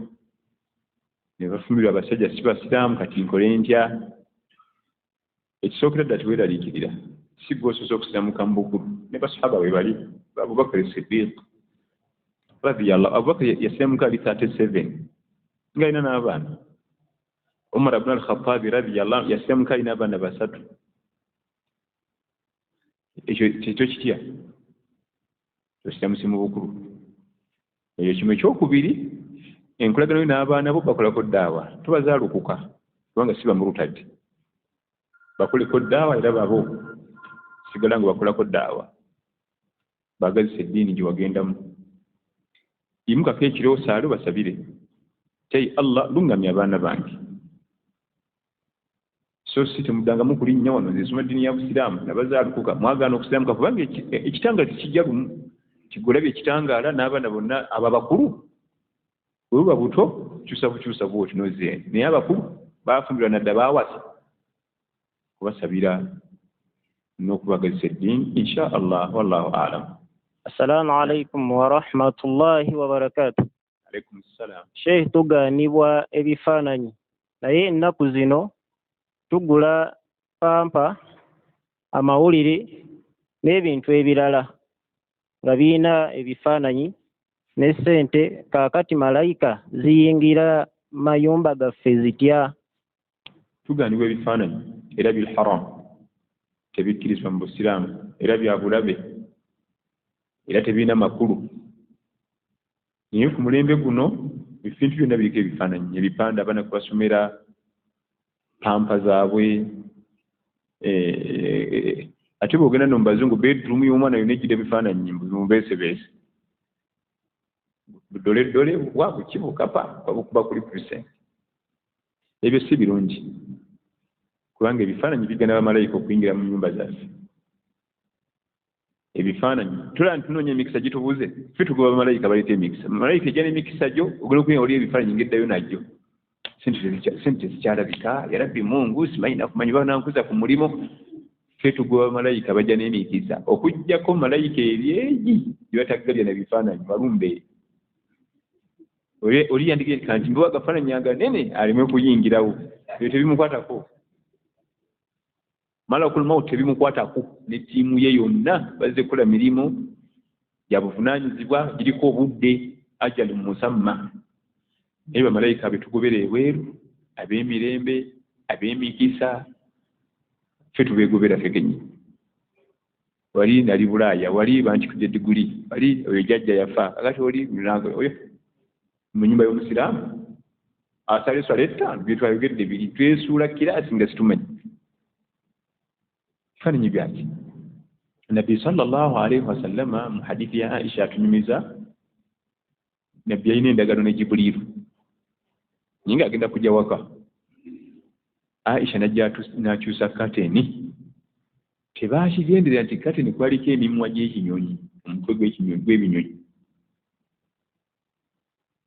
ne bafumbirwa abasajja si basiraamu kati nkole ntya ekisookera ddala teweeraliikirira si gwe osoose okusiramuka mu bukulu ne basahaba bwe bali Abubakar Siddiq radiyallahu Abubakar yasiramuka ali 37 nga alina n'abaana. Umar ibn al-Khattab radiyallahu yasiramuka alina abaana 3. ekyo kitya tosiramusi mu bukulu eyo kimu ekyokubiri enkolagano yo n'abaana bo bakolako ddaawa tobazaalukuka kubanga si bamulutadde bakoleko ddaawa era babo sigala nga bakolako ddaawa bagazisa eddiini gye wagendamu yimukako ekiro saalo basabire tayi Allah lungamya abaana bange so si temuddangamu kulinnya wano nze nsoma eddiini ya busiraamu nabazaalukuka mwagaana okusiraamuka kubanga ekitangaala tekijja lumu kigulabye ekitangaala n'abaana bonna abo abakulu webuba buto kyusa bukyusa bwoti nozeeni naye abakulu baafumbirwa nadda baawasa kubasabira n'okubagazisa eddiini insha Allah wallahu a'lam. Assalamu alaikum wa rahmatullahi wa barakatuh. Alaikum assalam. Sheikh, tugaanibwa ebifaananyi naye ennaku zino tugula pampa amawulire n'ebintu ebirala nga birina ebifaananyi ne ssente kaakati malayika ziyingira mayumba gaffe zitya? Tugaanibwa ebifaananyi era bil haram tebikkirizibwa mu busiraamu era bya bulabe era tebirina makulu naye ku mulembe guno ebintu byonna biriko ebifaananyi ebipande abaana kubasomera pampa zaabwe ate bw'ogenda no mu bazungu bedroom y'omwana yonna ejjira ebifaananyi mubeesebeese dole wabukibuka wabukuba kuli percent. Ebyo si birungi kubanga ebifaananyi bigana bamalayika okuyingira mu nnyumba zaffe. Ebifaananyi tulaba ntunoonya emikisa gitubuze ffe tugoba bamalayika baleeta emikisa malayika ejja n'emikisa gyo ogenda okuyiga oli ebifaananyi ngeddayo najjo sente zikyalabika yarabbi Mungu simanyi nakumanyi banankuza ku mulimo. Ffe tugoba bamalayika bajja n'emikisa okuggyako malayika ebyegi gye bataggalya na bifaananyi balumbe oli yandigire kanti mbiwa agafaananyi aganene aleme kuyingirawo ebyo tebimukwatako malakul maut tebimukwatako ne ttiimu ye yonna bazze kukola mirimu gya buvunaanyizibwa giriko obudde ajali musamma naye bamalayika betugobera ebweru ab'emirembe ab'emikisa ffe tubeegobera fegenyi. Wali nali Bulaaya wali bantikudde diguli wali oyo jjajja yafa akati oli oyo mu nnyumba y'omusiraamu asala eswala ettaano bye twayogedde biri twesuula kiraasi nga situmanyi bifaananyi byaki. Nabbi sallallahu alaihi wasallama mu hadithi ya Aisha atunyumiza nabbi yalina endagano ne Jibuliiru naye ng'agenda kujja waka Aisha najja n'akyusa kateni tebaakigenderera nti kateni kwaliko emimwa gy'ekinyonyi omutwe gw'ebinyonyi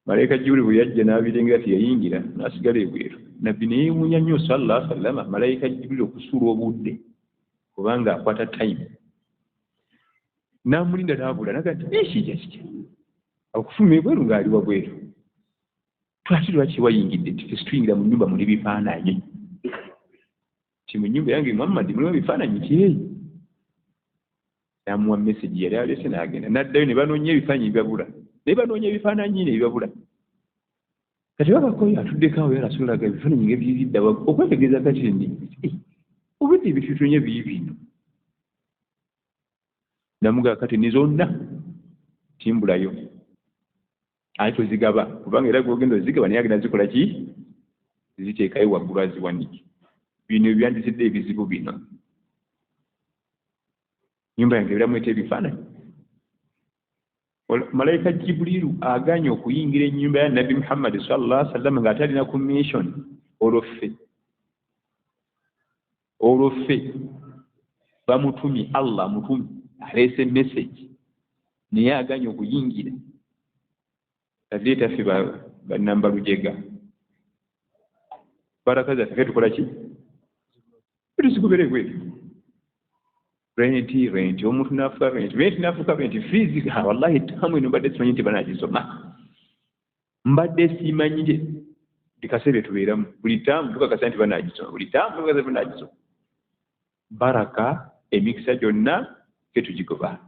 Malaika Jibril bwe yajja n'abirenga teyayingira n'asigala ebweru. Nabbi ne yeewuunya nnyo sallallahu alaihi wasallam Malaika Jibril okusuula obudde kubanga akwata time. N'amulinda n'abula n'agati ekijja kiki okufuluma ebweru ng'ali wabweru. Twaki lwaki wayingidde nti situyingira mu nnyumba muli bifaananyi? Ti mu nnyumba yange Muhammad mulimu bifaananyi ki? N'amuwa message yali alese n'agenda n'addayo ne banoonya ebifaananyi byabula. Ne banoonya ebifaananyi ne byabula. Kati bakakoyo atuddeko awo yarasulaga ebifaananyi ng'ebiridda okwetegereza kati ndi obudde ebitutonye biibino. Namugaa kati ni zonna timbulayo. Ayi tozigaba kubanga era gwogenda ozigaba naye agenda zikola ki? Ziteekayo waggulu aziwanike. Bino ebyandisidde ebizibu bino. Nyumba yange eramweta ebifaananyi. Malaika Jibrilu aganye okuyingira ennyumba ya Nabi Muhammad sallallahu alaihi wasallam ng'ate alina commission olwaffe bamutumye Allah mutumye aleese message naye aganye okuyingira. Tadeeta ffe bannamba lujega baraka zaffe tukola ki? Tusigubere gwe renti omuntu n'afuka renti fees wallahi tamu ino mbadde simanyi nti banagisoma. Mbadde simanyi bikaseera tubeeramu buli taamu tukakasa nti banagisoma buli taamu tukakasa banagisoma. Baraka emikisa gyonna ke tugigoba.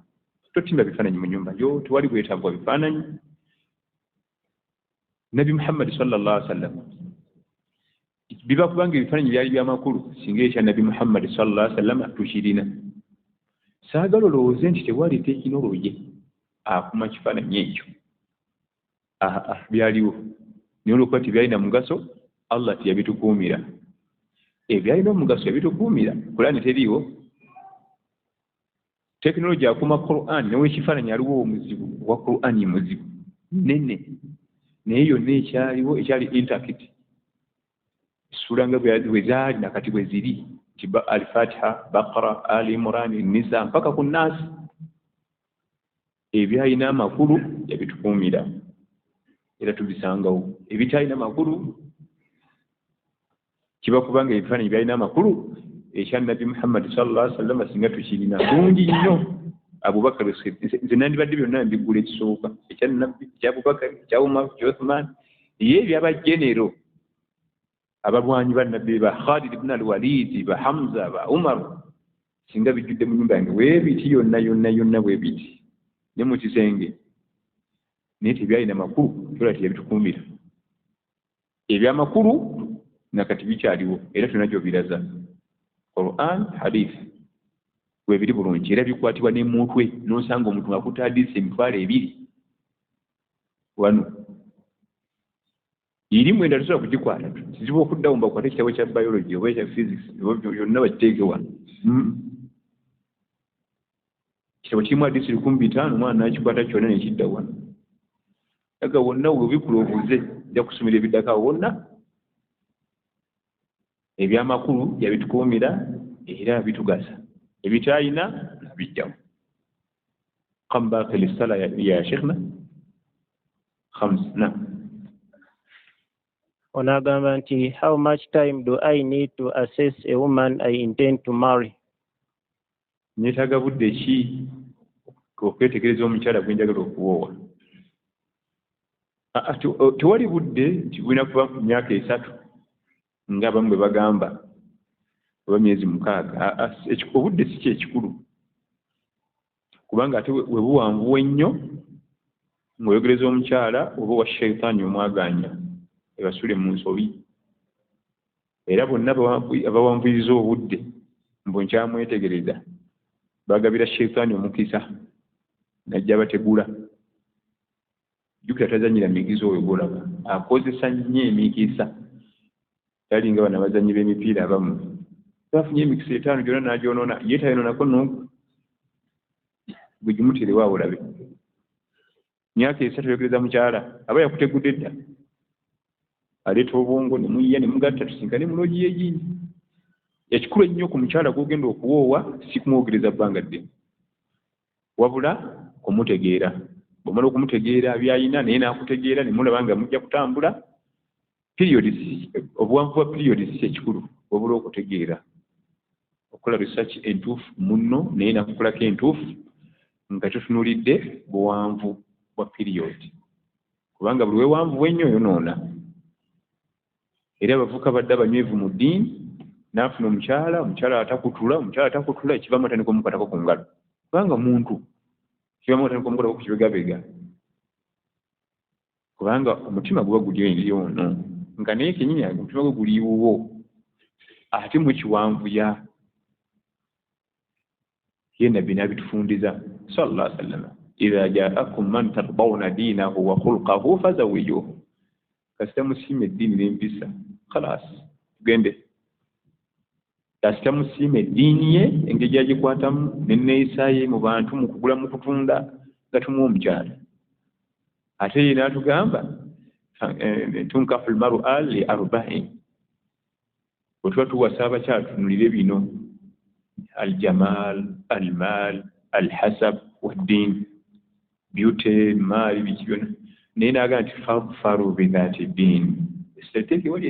Totimba bifaananyi mu nnyumba yo, tewali bwetaagwa bifaananyi. Nabi Muhammad sallallahu alaihi wasallam biba kubanga ebifaananyi byali byamakulu singa ekya Nabi Muhammad sallallahu alaihi wasallam tukirina. Saagala olowooze nti tewali tekinologiya akuma kifaananyi ekyo. Byaliwo naye olwokuba tebyalina mugaso Allah teyabitukuumira. Ebyalina omugaso yabitukuumira. Qur'an teriiwo. Tekinologiya akuma Qur'an newekifaananyi aliwo omuzibu wa Qur'an muzibu nene. Naye yonna ekyaliwo ekyali intact. Sura nga bwe zaali nakati bwe ziri Al-Fatiha, Baqara, Ali Imran, Nisa mpaka ku Nas. Ebyalina amakulu yabitukuumira era tubisangawo. Ebitalina makulu kiba kubanga ebifaananyi byalina amakulu ekya Nabi Muhammad sallallahu alaihi wasallam singa tukirina bungi nnyo. Abubakar nze nandibadde byonna mbigula ekisooka ekya Nabbi, ekya Abubakar, ekya Umar, ekya Uthman, ye ebyabajenero abalwanyi ba Nabbi ba Khalid ibn al-Walid, ba Hamza, ba Umar singa bijjudde mu nyumba yange weebiti yonna bwebiti ne mu kisenge. Naye tebyalina makulu tola teyabitukuumira. Ebyamakulu nakati bikyaliwo era tunajjo biraza. Qur'an, hadith webiri bulungi era bikwatibwa n'emutwe n'osanga omuntu akuta hadisi emitwalo 2 wano. Irimu endala tosobola kugikwata kizibu okuddawo mbakwate ekitabo kya biology oba ekya physics byonna bakiteeke wano. Kitabo kirimu hadisi 500 omwana n'akikwata kyonna nekidda wano. Aga wonna webikula obuze ja kusomera ebiddaka wonna. Ebyamakulu yabitukuumira era bitugasa. Ebitayina bijjawo. Kam baqi lis-sala ya sheikhna 5. Onagamba nti how much time do I need to assess a woman I intend to marry? Nyetaaga budde ki okwetegereza omukyala gwe njagala okuwoowa? Tewali budde nti bulina kuba mu myaka 3 ng'abamu bwe bagamba oba myezi 6. Obudde si kyekikulu kubanga ate we buwanvu ennyo ng'oyogereza omukyala oba wa shayitaani omwaganya ebasule mu nsobi. Era bonna abawanvuyiriza obudde mbu nkyamwetegereza bagabira shayitaani omukisa najja bategula. Jjukira tazanyira migizo oyo golaba akozesa nnyo emikisa. Yali nga bano abazannyi b'emipiira abamu bafunye emikisa 5 gyonna n'agyonoona ye tayonoonako n'omu gwe gimuteerewo awo olabe. Myaka 3 oyogereza mukyala aba yakutegudde dda aleeta obwongo ne muyiya ne mugatta tusinkane mulogi yegini. Ekikulu ennyo ku mukyala gw'ogenda okuwoowa si kumwogereza bbanga ddene wabula kumutegeera. bw'omala okumutegeera byayina naye n'akutegeera ne mulaba nga mujja kutambula obuwanvu bwa periods si ekikulu wabula okutegeera okukola research entuufu munno naye nakukolako entuufu nga tutunuulidde buwanvu bwa period kubanga buli wewanvu wennyo yonoona era abavuka badde abanywevu mu ddiini n'afuna omukyala atakutula ekivamu atandika omukatako ku ngalo kubanga muntu kivamu atandika omukatako ku kibegabega kubanga omutima guba guli eri ono nga naye kenyini omutima gwe guliiwuwo ate mu kiwanvu ya ye nabbi n'abitufundiza sallallahu alaihi wasallam idha ja'akum man tardawna dinahu wa khulqahu fazawijuhu kasita musiime eddiini n'empisa khalas tugende kasita musiime eddiini ye engeri agikwatamu n'enneeyisa ye mu bantu mu kugula mu kutunda nga tumuwa omukyala ate ye n'atugamba tunkahu lmar'a li arba'in bwe tuba tuwasa abakyala tunulire bino aljamal almal alhasab waddin beauty maali biki byonna naye naaga nti faru bidhati ddin esiteteeke wali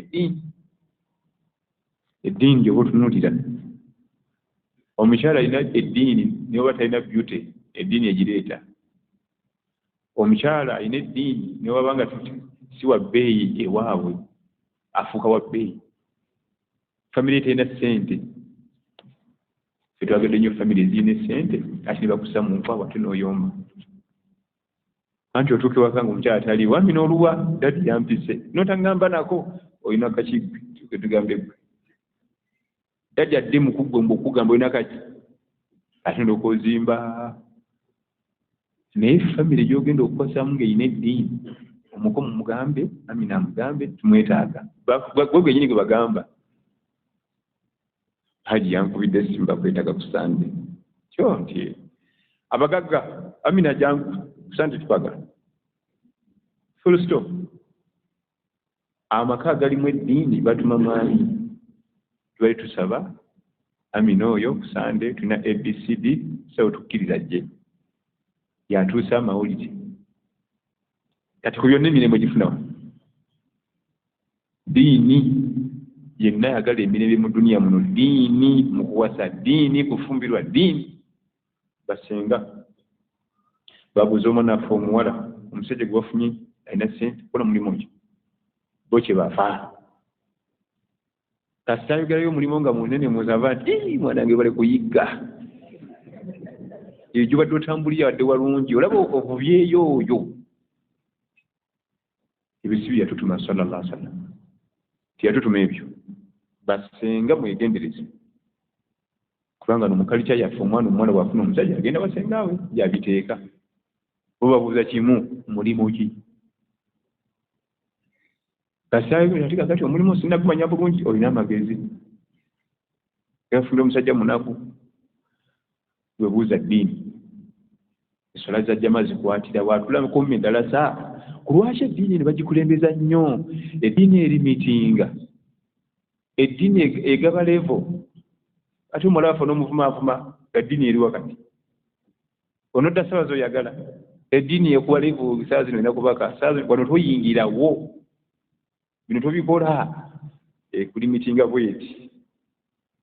eddiini gyoba otunulira omukyala alina eddiini naye oba talina beauty eddiini egireeta omukyala alina eddiini naye waba nga si wa bbeeyi ewaabwe afuuka wa bbeeyi famire terina ssente fetwagedde nnyo famire ezirina essente ate ne bakussa mu nkwawa ate n'oyomba anti otuuke waka nga omukyala taliiwo wambi n'oluwa dadi yampise n'otangamba nako olina kakigwe tugambe gwe dadi adde mu kuggwe okugamba olina kaki ate n'okozimba naye famire gy'ogenda okukosamu ng'erina eddiini omuko mumugambe amina amugambe tumwetaaga gwe gwenyini gwe bagamba haji yankubidde simba kwetaaga kusande kyo nti abagagga amina jangu kusande tupagala full stop amaka galimu eddiini batuma maani twali tusaba amina oyo kusande tulina abcd sawo tukkiriza gye yatuusa amawulire kati ku byonna emirembe gifunawa diini yenna yagala emirembe mu duniya muno diini mu kuwasa diini kufumbirwa diini basenga babuuza omwana affe omuwala omusajja gwe bafunye alina ssente kola mulimu ki bo kye bafa kasita ayogerayo omulimu nga munene muzava nti mwanange bale kuyigga egyo badde otambulira wadde walungi olaba ovubyeyo oyo ebisibi yatutuma sallallahu alaihi wasallam tiyatutuma ebyo basenga mwegendereze kubanga nomukalica yaffe omwana bwafuna omusajja agenda basengaawe yabiteeka bo babuuza kimu mulimu ki kasaayoatika kati omulimu sinagumanya bulungi olina amagezi yafunire omusajja munaku webuuza ddiini esola zajjama zikwatira watula kumma eddalasa kulwaki eddiini ne bagikulembeza nnyo eddiini erimitinga eddiini egaba levo ate omulala afuna omuvumaavuma nga ddiini eri wakati onodda saawa zoyagala eddiini ekuwa levo saa zino ina kubaka wano toyingirawo bino tobikola kulimitinga bweti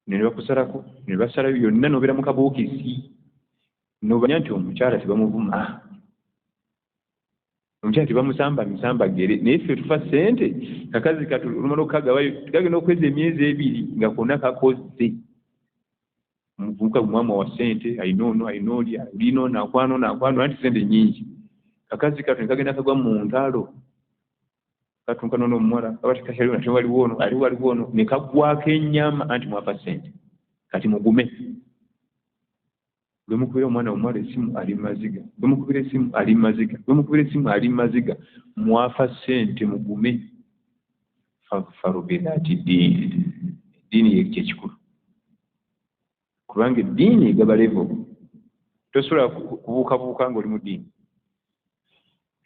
ne bakusalako ne basalayo yonna nobeera mu kabookisi nobanya nti omukyala tebamuvuma omukyala tebamusamba misamba gere naye ffe tufa ssente kakazi kati olumala okukagabayo tukagenda okweza emyezi 2 nga konna kakoze omuvubuka mumwama wa ssente ayina ono ayina oli alino nakwano anti ssente nyingi kakazi kati nekagenda kagwa mu ntalo katunkana n'omuwala kabati kakyaliwo nate waliwo ono ne kaggwako ennyama anti mwafa ssente kati mugume bwe mukubira omwana omuwala essimu ali maziga bwe mukubira essimu ali maziga bwe mukubira essimu ali maziga mwafa ssente mugume farubirati ddiini kyekikulu kubanga eddiini egaba levo tosobola kubuukabuuka ng'oli mu ddiini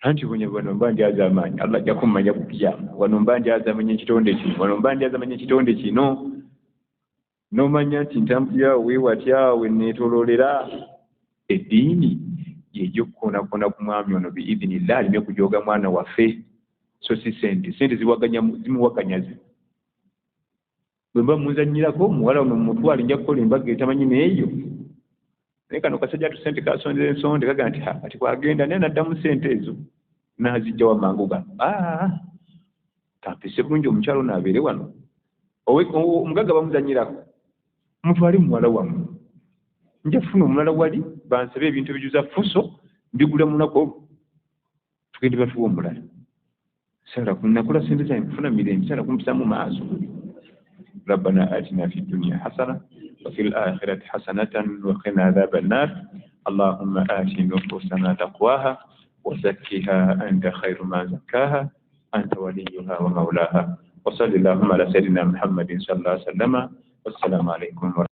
anti wano mba ndyaza amaanyi allah ajja kummanya ku kiyama wano mba ndyaza amanya ekitonde kino wano mba ndyaza amanya ekitonde kino n'omanya nti ntambulira weewatya we neetooloolera eddiini yejokona ku mwami ono biidhinillah alime kujoga mwana waffe so si sente zimuwaganya bwe mba muzanyirako muwala ono mutwala nja kukola embaga etamanyi neeyo naye kano kasajja tusente kasondera ensonde kaga nti ati kwagenda naye naddamu sente ezo n'azijja wamangu gano kampise bulungi omukyalo naabeere wano omugaga bamuzanyirako mutwale muwala wammwe nja kufuna omulala wali bansabe ebintu ebijuza fuso mbigula munaku tugende batuwa omulala sala nakula sente zange kufuna mirembe sala kumpisamu maaso ربنا آتنا في الدنيا حسنة وفي الآخرة حسنة وقنا عذاب النار اللهم آت نفوسنا تقواها وزكها أنت خير ما زكاها أنت وليها ومولاها وصل اللهم على سيدنا محمد صلى الله عليه وسلم والسلام عليكم ورحمة الله.